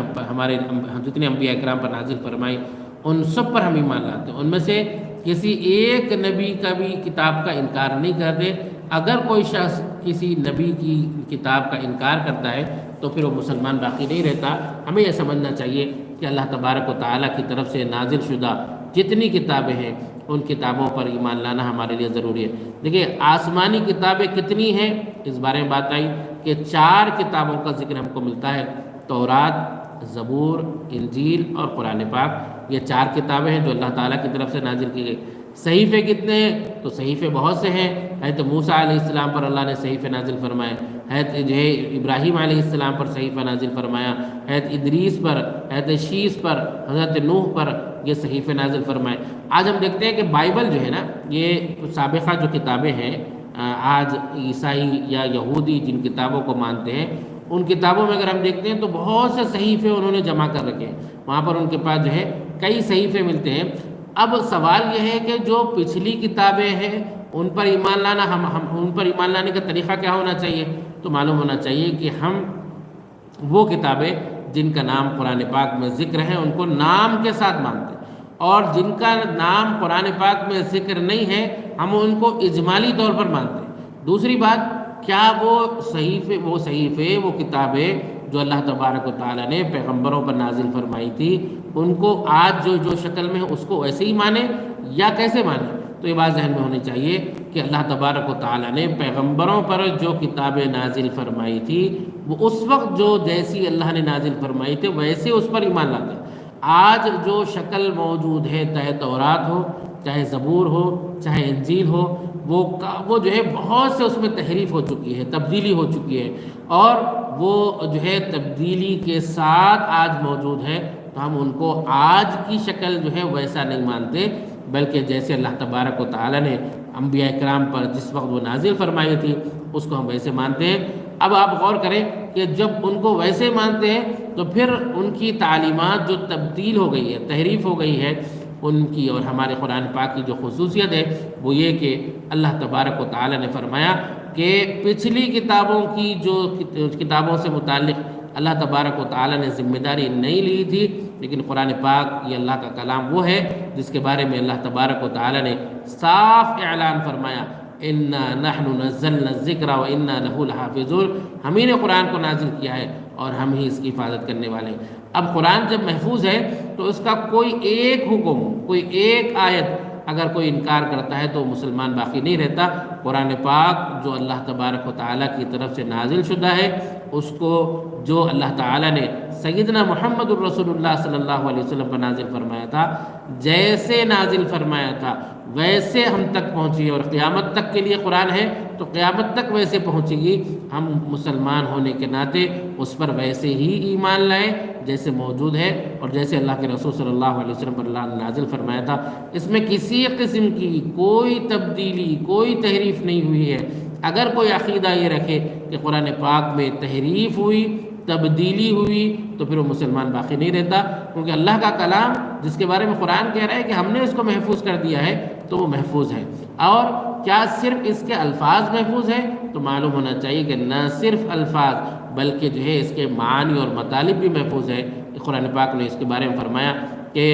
S1: جتنے انبیاء اکرام پر نازل فرمائی ان سب پر ہم ایمان لاتے ہیں، ان میں سے کسی ایک نبی کا بھی کتاب کا انکار نہیں کرتے۔ اگر کوئی شخص کسی نبی کی کتاب کا انکار کرتا ہے تو پھر وہ مسلمان باقی نہیں رہتا۔ ہمیں یہ سمجھنا چاہیے کہ اللہ تبارک و تعالیٰ کی طرف سے نازل شدہ جتنی کتابیں ہیں ان کتابوں پر ایمان لانا ہمارے لیے ضروری ہے۔ دیکھیے آسمانی کتابیں کتنی ہیں، اس بارے میں بات آئی کہ 4 کتابوں کا ذکر ہم کو ملتا ہے، تورات، زبور، انجیل اور قرآن پاک۔ یہ 4 کتابیں ہیں جو اللہ تعالیٰ کی طرف سے نازل کی گئی۔ صحیفے کتنے ہیں؟ تو صحیفے بہت سے ہیں۔ حضرت موسیٰ علیہ السلام پر اللہ نے صحیفے نازل فرمائے، حضرت جو ہے ابراہیم علیہ السلام پر صحیفہ نازل فرمایا، حضرت ادریس پر، حضرت شیس پر، حضرت نوح پر یہ صحیفے نازل فرمائے۔ آج ہم دیکھتے ہیں کہ بائبل جو ہے نا، یہ سابقہ جو کتابیں ہیں، آج عیسائی یا یہودی جن کتابوں کو مانتے ہیں ان کتابوں میں اگر ہم دیکھتے ہیں تو بہت سے صحیفے انہوں نے جمع کر رکھے ہیں، وہاں پر ان کے پاس جو ہے کئی صحیفے ملتے ہیں۔ اب سوال یہ ہے کہ جو پچھلی کتابیں ہیں ان پر ایمان لانا، ہم ان پر ایمان لانے کا طریقہ کیا ہونا چاہیے؟ تو معلوم ہونا چاہیے کہ ہم وہ کتابیں جن کا نام قرآن پاک میں ذکر ہے ان کو نام کے ساتھ مانتے ہیں، اور جن کا نام قرآن پاک میں ذکر نہیں ہے ہم ان کو اجمالی طور پر مانتے ہیں۔ دوسری بات، کیا وہ صحیفے وہ کتابیں جو اللہ تبارک و تعالیٰ نے پیغمبروں پر نازل فرمائی تھی ان کو آج جو شکل میں اس کو ویسے ہی مانیں یا کیسے مانیں؟ تو یہ بات ذہن میں ہونی چاہیے کہ اللہ تبارک و تعالیٰ نے پیغمبروں پر جو کتابیں نازل فرمائی تھی وہ اس وقت جو جیسی اللہ نے نازل فرمائی تھی ویسے اس پر ایمان لاتے ہیں۔ آج جو شکل موجود ہے، چاہے تورات ہو، چاہے زبور ہو، چاہے انجیل ہو، وہ جو ہے بہت سے اس میں تحریف ہو چکی ہے، تبدیلی ہو چکی ہے، اور وہ جو ہے تبدیلی کے ساتھ آج موجود ہے، تو ہم ان کو آج کی شکل جو ہے ویسا نہیں مانتے، بلکہ جیسے اللہ تبارک و تعالیٰ نے انبیاء کرام پر جس وقت وہ نازل فرمائی تھی اس کو ہم ویسے مانتے ہیں۔ اب آپ غور کریں کہ جب ان کو ویسے مانتے ہیں تو پھر ان کی تعلیمات جو تبدیل ہو گئی ہے، تحریف ہو گئی ہے ان کی، اور ہمارے قرآن پاک کی جو خصوصیت ہے وہ یہ کہ اللہ تبارک و تعالیٰ نے فرمایا کہ پچھلی کتابوں کی جو کتابوں سے متعلق اللہ تبارک و تعالیٰ نے ذمہ داری نہیں لی تھی، لیکن قرآن پاک یہ اللہ کا کلام وہ ہے جس کے بارے میں اللہ تبارک و تعالیٰ نے صاف اعلان فرمایا، اِنَّا نَحْنُ نَزَّلْنَا الذِّكْرَ وَإِنَّا لَهُ لَحَافِظُونَ، ہم ہی نے قرآن کو نازل کیا ہے اور ہم ہی اس کی حفاظت کرنے والے ہیں۔ اب قرآن جب محفوظ ہے تو اس کا کوئی ایک حکم، کوئی ایک آیت اگر کوئی انکار کرتا ہے تو مسلمان باقی نہیں رہتا۔ قرآن پاک جو اللہ تبارک و تعالیٰ کی طرف سے نازل شدہ ہے، اس کو جو اللہ تعالیٰ نے سیدنا محمد الرسول اللہ صلی اللہ علیہ وسلم پر نازل فرمایا تھا، جیسے نازل فرمایا تھا ویسے ہم تک پہنچی، اور قیامت تک کے لیے قرآن ہے تو قیامت تک ویسے پہنچے گی۔ ہم مسلمان ہونے کے ناطے اس پر ویسے ہی ایمان لائیں جیسے موجود ہے، اور جیسے اللہ کے رسول صلی اللہ علیہ وسلم پر اللہ نے نازل فرمایا تھا۔ اس میں کسی قسم کی کوئی تبدیلی، کوئی تحریف نہیں ہوئی ہے۔ اگر کوئی عقیدہ یہ رکھے کہ قرآن پاک میں تحریف ہوئی، تبدیلی ہوئی، تو پھر وہ مسلمان باقی نہیں رہتا، کیونکہ اللہ کا کلام جس کے بارے میں قرآن کہہ رہا ہے کہ ہم نے اس کو محفوظ کر دیا ہے تو وہ محفوظ ہے۔ اور کیا صرف اس کے الفاظ محفوظ ہیں؟ تو معلوم ہونا چاہیے کہ نہ صرف الفاظ بلکہ جو ہے اس کے معانی اور مطالب بھی محفوظ ہے۔ قرآن پاک نے اس کے بارے میں فرمایا کہ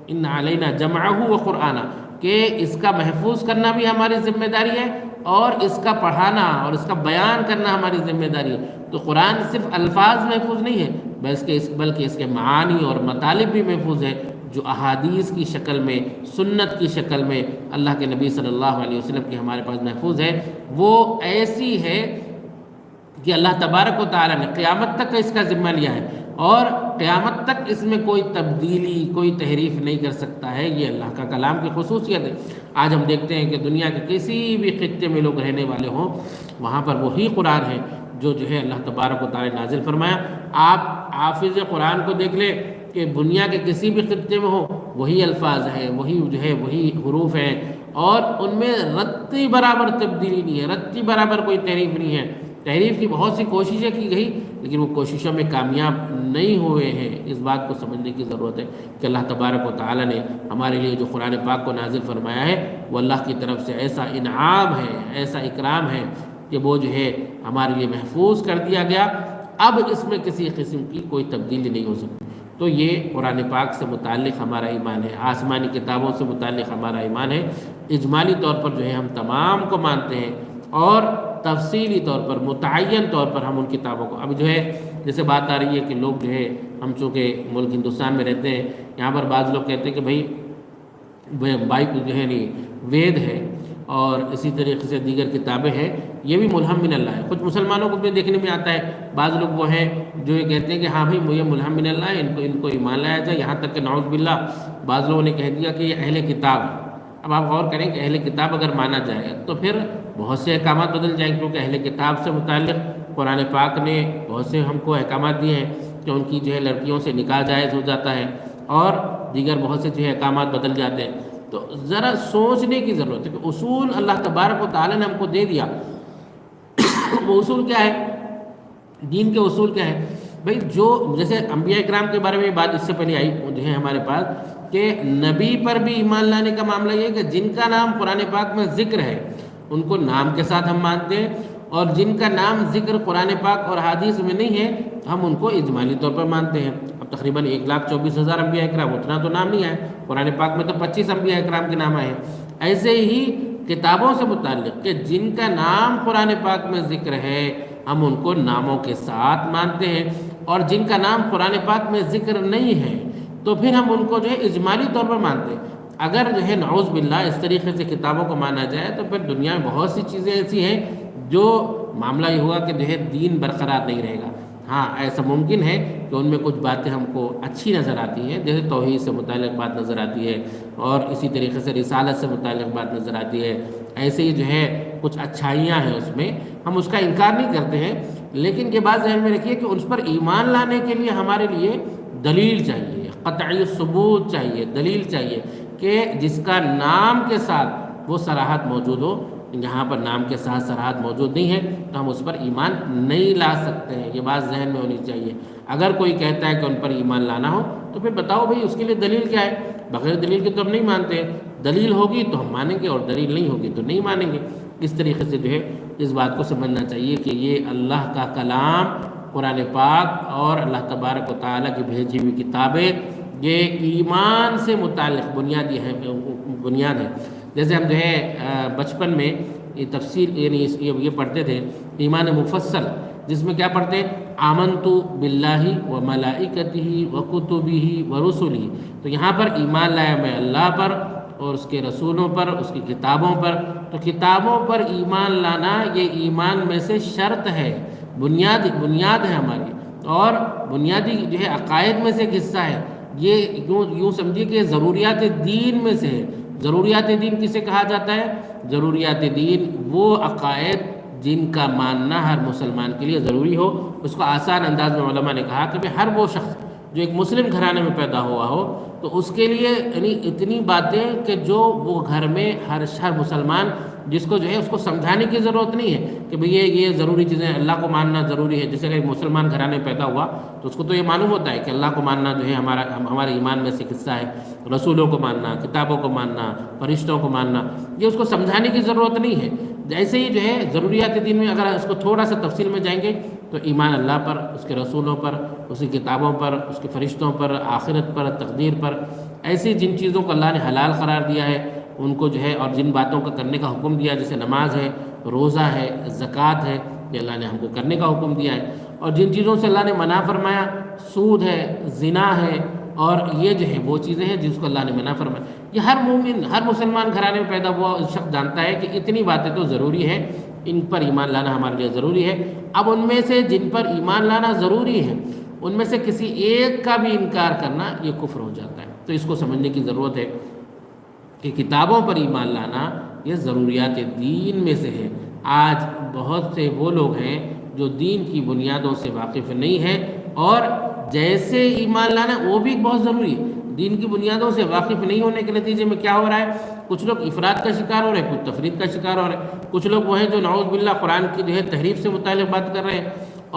S1: ان علینا جمعہ و قرآن، کہ اس کا محفوظ کرنا بھی ہماری ذمہ داری ہے اور اس کا پڑھانا اور اس کا بیان کرنا ہماری ذمہ داری ہے۔ تو قرآن صرف الفاظ محفوظ نہیں ہے بلکہ اس کے معانی اور مطالب بھی محفوظ ہے، جو احادیث کی شکل میں، سنت کی شکل میں اللہ کے نبی صلی اللہ علیہ وسلم کی ہمارے پاس محفوظ ہے، وہ ایسی ہے کہ اللہ تبارک و تعالیٰ نے قیامت تک اس کا ذمہ لیا ہے، اور قیامت تک اس میں کوئی تبدیلی، کوئی تحریف نہیں کر سکتا ہے۔ یہ اللہ کا کلام کی خصوصیت ہے۔ آج ہم دیکھتے ہیں کہ دنیا کے کسی بھی خطے میں لوگ رہنے والے ہوں، وہاں پر وہی قرآن ہے جو ہے اللہ تبارک و تعالیٰ نے نازل فرمایا۔ آپ حافظ قرآن کو دیکھ لیں کہ دنیا کے کسی بھی خطے میں ہو، وہی الفاظ ہیں، وہی حروف ہیں، اور ان میں رتی برابر تبدیلی نہیں ہے، رتی برابر کوئی تحریف نہیں ہے۔ تحریف کی بہت سی کوششیں کی گئی، لیکن وہ کوششوں میں کامیاب نہیں ہوئے ہیں۔ اس بات کو سمجھنے کی ضرورت ہے کہ اللہ تبارک و تعالیٰ نے ہمارے لیے جو قرآن پاک کو نازل فرمایا ہے، وہ اللہ کی طرف سے ایسا انعام ہے، ایسا اکرام ہے کہ وہ جو ہے ہمارے لیے محفوظ کر دیا گیا۔ اب اس میں کسی قسم کی کوئی تبدیلی نہیں ہو سکتی۔ تو یہ قرآن پاک سے متعلق ہمارا ایمان ہے، آسمانی کتابوں سے متعلق ہمارا ایمان ہے۔ اجمالی طور پر جو ہے ہم تمام کو مانتے ہیں، اور تفصیلی طور پر، متعین طور پر ہم ان کتابوں کو، اب جو ہے جیسے بات آ رہی ہے کہ لوگ جو ہے، ہم چونکہ ملک ہندوستان میں رہتے ہیں، یہاں پر بعض لوگ کہتے ہیں کہ بھائی بائبل جو ہے نہیں وید ہے، اور اسی طریقے سے دیگر کتابیں ہیں، یہ بھی ملہم من اللہ ہے۔ کچھ مسلمانوں کو بھی دیکھنے میں آتا ہے، بعض لوگ وہ ہیں جو یہ کہتے ہیں کہ ہاں بھائی یہ ملہم من اللہ ہے، ان کو ایمان لایا جائے، یہاں تک کہ نعوذ باللہ بعض لوگوں نے کہہ دیا کہ یہ اہل کتاب ہے۔ اب آپ غور کریں کہ اہل کتاب اگر مانا جائے تو پھر بہت سے احکامات بدل جائیں، کیونکہ اہل کتاب سے متعلق قرآن پاک نے بہت سے ہم کو احکامات دیے ہیں کہ ان کی جو ہے لڑکیوں سے نکاح جائز ہو جاتا ہے، اور دیگر بہت سے جو ہے احکامات بدل جاتے ہیں۔ تو ذرا سوچنے کی ضرورت ہے کہ اصول اللہ تبارک و تعالیٰ نے ہم کو دے دیا، وہ اصول کیا ہے، دین کے اصول کیا ہے؟ بھائی جو جیسے انبیاء اکرام کے بارے میں بات اس سے پہلے آئی جو ہے ہمارے پاس، کہ نبی پر بھی ایمان لانے کا معاملہ یہ ہے کہ جن کا نام قرآن پاک میں ذکر ہے ان کو نام کے ساتھ ہم مانتے ہیں، اور جن کا نام ذکر قرآن پاک اور حدیث میں نہیں ہے ہم ان کو اجمالی طور پر مانتے ہیں۔ اب تقریباً 1,24,000 انبیاء اکرام، اتنا تو نام نہیں ہے، قرآن پاک میں تو 25 انبیاء اکرام کے نام آئے ہیں۔ ایسے ہی کتابوں سے متعلق کہ جن کا نام قرآن پاک میں ذکر ہے ہم ان کو ناموں کے ساتھ مانتے ہیں، اور جن کا نام قرآن پاک میں ذکر نہیں ہے تو پھر ہم ان کو جو ہے اجمالی طور پر مانتے ہیں۔ اگر جو ہے نعوذ باللہ اس طریقے سے کتابوں کو مانا جائے تو پھر دنیا میں بہت سی چیزیں ایسی ہیں جو معاملہ یہ ہوگا کہ جو ہے دین برقرار نہیں رہے گا۔ ہاں ایسا ممکن ہے کہ ان میں کچھ باتیں ہم کو اچھی نظر آتی ہیں، جیسے توحید سے متعلق بات نظر آتی ہے، اور اسی طریقے سے رسالت سے متعلق بات نظر آتی ہے، ایسے ہی جو ہے کچھ اچھائیاں ہیں اس میں، ہم اس کا انکار نہیں کرتے ہیں، لیکن یہ بات ذہن میں رکھیے کہ اس پر ایمان لانے کے لیے ہمارے لیے دلیل چاہیے، قطعی ثبوت چاہیے، دلیل چاہیے کہ جس کا نام کے ساتھ وہ صراحت موجود ہو۔ جہاں پر نام کے ساتھ صراحت موجود نہیں ہے تو ہم اس پر ایمان نہیں لا سکتے ہیں، یہ بات ذہن میں ہونی چاہیے۔ اگر کوئی کہتا ہے کہ ان پر ایمان لانا ہو تو پھر بتاؤ بھائی اس کے لیے دلیل کیا ہے؟ بغیر دلیل کے تو ہم نہیں مانتے، دلیل ہوگی تو ہم مانیں گے اور دلیل نہیں ہوگی تو نہیں مانیں گے۔ اس طریقے سے جو ہے اس بات کو سمجھنا چاہیے کہ یہ اللہ کا کلام قرآن پاک اور اللہ تبارک و تعالیٰ کی بھیجی ہوئی کتابیں یہ ایمان سے متعلق بنیاد ہے۔ جیسے ہم جو ہے بچپن میں یہ تفسیر یعنی یہ پڑھتے تھے ایمان مفصل، جس میں کیا پڑھتے ہیں؟ آمنت باللہ و ملائکتہ و کتبہ و رسلہ، تو یہاں پر ایمان لایا میں اللہ پر اور اس کے رسولوں پر، اس کی کتابوں پر. تو کتابوں پر ایمان لانا یہ ایمان میں سے شرط ہے، بنیاد ہے ہماری، اور بنیادی جو ہے عقائد میں سے ایک حصہ ہے. یہ یوں سمجھیے کہ ضروریات دین میں سے ہے. ضروریات دین کسے کہا جاتا ہے؟ ضروریات دین وہ عقائد جن کا ماننا ہر مسلمان کے لیے ضروری ہو. اس کو آسان انداز میں علماء نے کہا کہ ہر وہ شخص جو ایک مسلم گھرانے میں پیدا ہوا ہو تو اس کے لیے یعنی اتنی باتیں کہ جو وہ گھر میں ہر مسلمان جس کو جو ہے اس کو سمجھانے کی ضرورت نہیں ہے کہ بھئی یہ ضروری چیزیں، اللہ کو ماننا ضروری ہے. جیسے اگر مسلمان گھرانے میں پیدا ہوا تو اس کو تو یہ معلوم ہوتا ہے کہ اللہ کو ماننا جو ہے ہمارے ایمان میں سے حصہ ہے. رسولوں کو ماننا، کتابوں کو ماننا، فرشتوں کو ماننا، یہ اس کو سمجھانے کی ضرورت نہیں ہے. جیسے ہی جو ہے ضروریات دین میں اگر اس کو تھوڑا سا تفصیل میں جائیں گے تو ایمان اللہ پر، اس کے رسولوں پر، اس کی کتابوں پر، اس کے فرشتوں پر، آخرت پر، تقدیر پر، ایسی جن چیزوں کو اللہ نے حلال قرار دیا ہے ان کو جو ہے، اور جن باتوں کا کرنے کا حکم دیا جیسے نماز ہے، روزہ ہے، زکوٰۃ ہے، یہ اللہ نے ہم کو کرنے کا حکم دیا ہے. اور جن چیزوں سے اللہ نے منع فرمایا، سود ہے، زنا ہے، اور یہ جو ہے وہ چیزیں ہیں جس کو اللہ نے منع فرمایا. یہ ہر مومن، ہر مسلمان گھرانے میں پیدا ہوا شخص جانتا ہے کہ اتنی باتیں تو ضروری ہیں، ان پر ایمان لانا ہمارے لیے ضروری ہے. اب ان میں سے جن پر ایمان لانا ضروری ہے ان میں سے کسی ایک کا بھی انکار کرنا یہ کفر ہو جاتا ہے. تو اس کو سمجھنے کی ضرورت ہے کہ کتابوں پر ایمان لانا یہ ضروریات دین میں سے ہے. آج بہت سے وہ لوگ ہیں جو دین کی بنیادوں سے واقف نہیں ہیں، اور جیسے ایمان لانا وہ بھی بہت ضروری ہے. دین کی بنیادوں سے واقف نہیں ہونے کے نتیجے میں کیا ہو رہا ہے؟ کچھ لوگ افراد کا شکار ہو رہے ہیں، کچھ تفرید کا شکار ہو رہے ہیں. کچھ لوگ وہ ہیں جو نعوذ باللہ قرآن کی جو ہے تحریف سے متعلق بات کر رہے ہیں،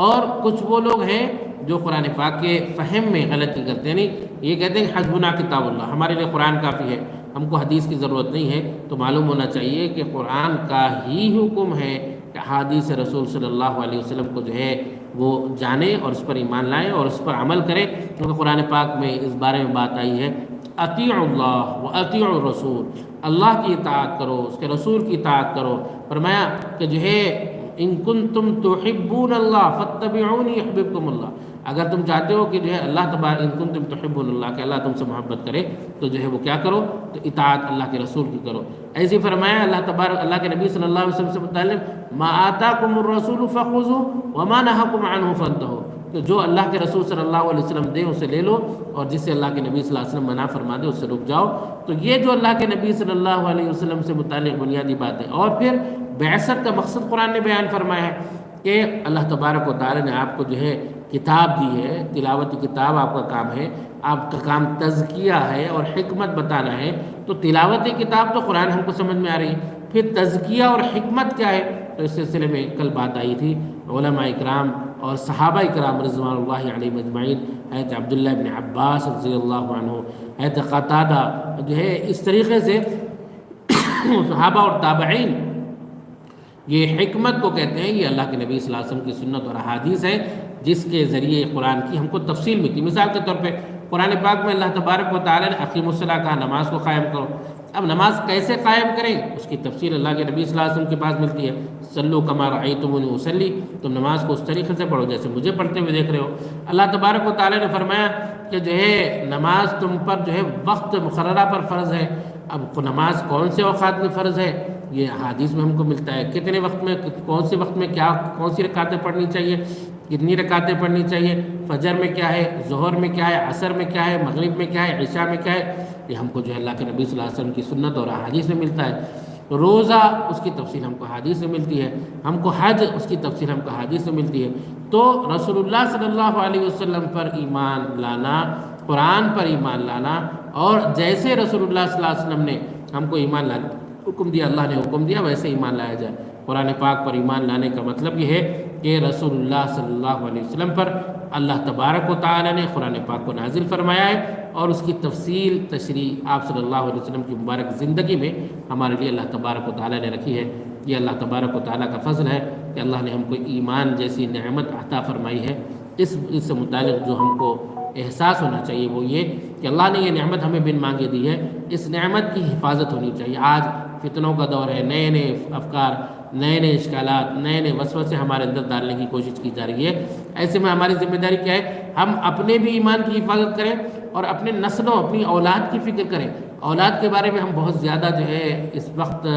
S1: اور کچھ وہ لوگ ہیں جو قرآن پاک کے فہم میں غلطی کرتے ہیں. نہیں، یہ کہتے ہیں کہ حسبنا کتاب اللہ، ہمارے لیے قرآن کافی ہے، ہم کو حدیث کی ضرورت نہیں ہے. تو معلوم ہونا چاہیے کہ قرآن کا ہی حکم ہے کہ احادیث رسول صلی اللہ علیہ وسلم کو جو ہے وہ جانیں اور اس پر ایمان لائیں اور اس پر عمل کریں. کیونکہ قرآن پاک میں اس بارے میں بات آئی ہے، اطیعوا اللہ و اطیعوا الرسول، اللہ کی اطاعت کرو، اس کے رسول کی اطاعت کرو. فرمایا کہ جو ہے ان کنتم تحبون اللہ فاتبعونی یحببکم اللہ، اگر تم چاہتے ہو کہ جو ہے اللہ تبارک، ان کنتم تحبون اللہ، کہ اللہ تم سے محبت کرے تو جو ہے وہ کیا کرو؟ تو اطاعت اللہ کے رسول کی کرو. ایسے فرمایا اللہ تبارک، اللہ کے نبی صلی اللہ علیہ وسلم سے متعلق، ما آتاکم الرسول فخذوہ وما نہاکم عنہ فانتہوا، کہ جو اللہ کے رسول صلی اللہ علیہ وسلم دے اسے لے لو، اور جس سے اللہ کے نبی صلی اللہ علیہ وسلم منع فرما دے اس سے رک جاؤ. تو یہ جو اللہ کے نبی صلی اللہ علیہ وسلم سے متعلق بنیادی بات ہے. اور پھر بعثت کا مقصد قرآن نے بیان فرمایا ہے کہ اللہ تبارک و تعالی نے آپ کو جو ہے کتاب دی ہے، تلاوتی کتاب آپ کا کام ہے، آپ کا کام تزکیہ ہے اور حکمت بتانا ہے. تو تلاوتی کتاب تو قرآن ہم کو سمجھ میں آ رہی ہے، پھر تزکیہ اور حکمت کیا ہے؟ تو اس سلسلے میں کل بات آئی تھی. علماء اکرام اور صحابہ اکرام رضوان اللہ علیہم اجمعین، حضرت عبداللہ ابن عباس رضی اللہ عنہ، حضرت قتادہ، جو ہے اس طریقے سے صحابہ اور تابعین، یہ حکمت کو کہتے ہیں. یہ اللہ کے نبی صلی اللہ علیہ وسلم کی سنت اور احادیث ہے جس کے ذریعے قرآن کی ہم کو تفصیل ملتی. مثال کے طور پہ قرآن پاک میں اللہ تبارک و تعالی نے اقیموا الصلاۃ کہا، نماز کو قائم کرو. اب نماز کیسے قائم کریں اس کی تفصیل اللہ کے نبی صلی اللہ علیہ وسلم کے پاس ملتی ہے. صلوا کما رأیتمونی اصلی، تم نماز کو اس طریقے سے پڑھو جیسے مجھے پڑھتے ہوئے دیکھ رہے ہو. اللہ تبارک و تعالی نے فرمایا کہ جو ہے نماز تم پر جو ہے وقت مقررہ پر فرض ہے. اب نماز کون سے اوقات میں فرض ہے یہ حدیث میں ہم کو ملتا ہے. کتنے وقت میں، کون سے وقت میں کیا، کون سی رکعتیں پڑھنی چاہیے، کتنی رکعتیں پڑھنی چاہیے، فجر میں کیا ہے، ظہر میں کیا ہے، عصر میں کیا ہے، مغرب میں کیا ہے، عشاء میں کیا ہے. یہ ہم کو جو ہے اللہ کے نبی صلی اللہ علیہ وسلم کی سنت اور احادیث میں ملتا ہے. روزہ اس کی تفصیل ہم کو حدیث میں ملتی ہے. ہم کو حج اس کی تفصیل ہم کو حدیث میں ملتی ہے. تو رسول اللہ صلی اللہ علیہ وسلم پر ایمان لانا، قرآن پر ایمان لانا، اور جیسے رسول اللہ صلی اللہ علیہ وسلم نے ہم کو ایمان لانا حکم دیا، اللہ نے حکم دیا، ویسے ایمان لایا جائے. قرآن پاک پر ایمان لانے کا مطلب یہ ہے کہ رسول اللہ صلی اللہ علیہ وسلم پر اللہ تبارک و تعالی نے قرآن پاک کو نازل فرمایا ہے، اور اس کی تفصیل تشریح آپ صلی اللہ علیہ وسلم کی مبارک زندگی میں ہمارے لیے اللہ تبارک و تعالی نے رکھی ہے. یہ اللہ تبارک و تعالی کا فضل ہے کہ اللہ نے ہم کو ایمان جیسی نعمت عطا فرمائی ہے. اس سے متعلق جو ہم کو احساس ہونا چاہیے وہ یہ کہ اللہ نے یہ نعمت ہمیں بن مانگے دی ہے، اس نعمت کی حفاظت ہونی چاہیے. آج فتنوں کا دور ہے، نئے نئے افکار، نئے نئے اشکالات، نئے نئے وسوسے ہمارے اندر ڈالنے کی کوشش کی جا رہی ہے. ایسے میں ہماری ذمہ داری کیا ہے؟ ہم اپنے بھی ایمان کی حفاظت کریں اور اپنے نسلوں، اپنی اولاد کی فکر کریں اولاد کے بارے میں ہم بہت زیادہ جو ہے اس وقت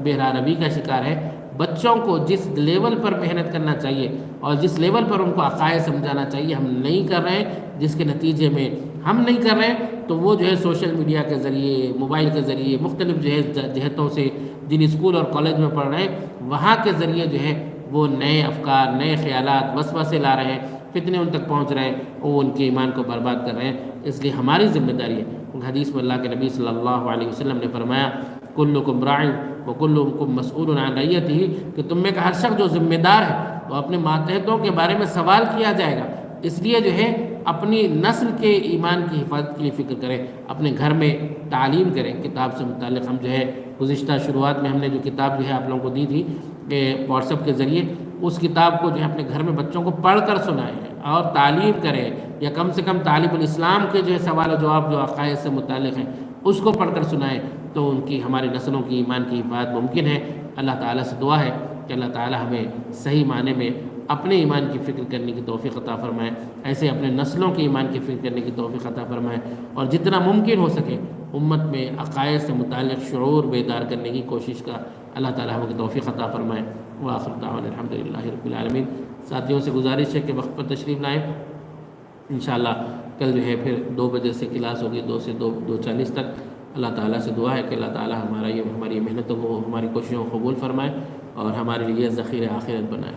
S1: بہرا روی کا شکار ہے۔ بچوں کو جس لیول پر محنت کرنا چاہیے اور جس لیول پر ان کو عقائد سمجھانا چاہیے ہم نہیں کر رہے ہیں، جس کے نتیجے میں ہم نہیں کر رہے ہیں تو وہ جو ہے سوشل میڈیا کے ذریعے، موبائل کے ذریعے، مختلف جو ہے جہتوں سے جن اسکول اور کالج میں پڑھ رہے ہیں وہاں کے ذریعے جو ہے وہ نئے افکار، نئے خیالات، وسوسے لا رہے ہیں، فتنے ان تک پہنچ رہے ہیں اور ان کے ایمان کو برباد کر رہے ہیں۔ اس لیے ہماری ذمہ داری ہے، حدیث میں اللہ کے نبی صلی اللہ علیہ وسلم نے فرمایا کلکم راع وکلکم مسئول عن رعیتہ، کہ تم میں کا ہر شخص جو ذمہ دار ہے وہ اپنے ماتحتوں کے بارے میں سوال کیا جائے گا۔ اس لیے جو ہے اپنی نسل کے ایمان کی حفاظت کے لیے فکر کریں، اپنے گھر میں تعلیم کریں کتاب سے متعلق۔ ہم جو ہے گزشتہ شروعات میں ہم نے جو کتاب جو ہے آپ لوگوں کو دی تھی کہ واٹس ایپ کے ذریعے، اس کتاب کو جو ہے اپنے گھر میں بچوں کو پڑھ کر سنائیں اور تعلیم کریں، یا کم سے کم طالب الاسلام کے جو ہے سوال و جواب جو عقائد سے متعلق ہیں اس کو پڑھ کر سنائیں، تو ان کی ہماری نسلوں کی ایمان کی حفاظت ممکن ہے۔ اللہ تعالیٰ سے دعا ہے کہ اللہ تعالیٰ ہمیں صحیح معنی میں اپنے ایمان کی فکر کرنے کی توفیق عطا فرمائے، ایسے اپنے نسلوں کے ایمان کی فکر کرنے کی توفیق عطا فرمائے، اور جتنا ممکن ہو سکے امت میں عقائد سے متعلق شعور بیدار کرنے کی کوشش کا اللہ تعالیٰ ہمیں توفیق عطا فرمائے۔ وآخر دعوانا الحمدللہ رب العالمین۔ ساتھیوں سے گزارش ہے کہ وقت پر تشریف لائیں، انشاءاللہ کل جو ہے پھر 2 بجے سے کلاس ہوگی، 2 سے 2:40 تک۔ اللہ تعالیٰ سے دعا ہے کہ اللہ تعالیٰ ہماری محنتوں کو، ہماری کوششوں کو قبول فرمائے اور ہمارے لیے ذخیرہ آخرت بنائے۔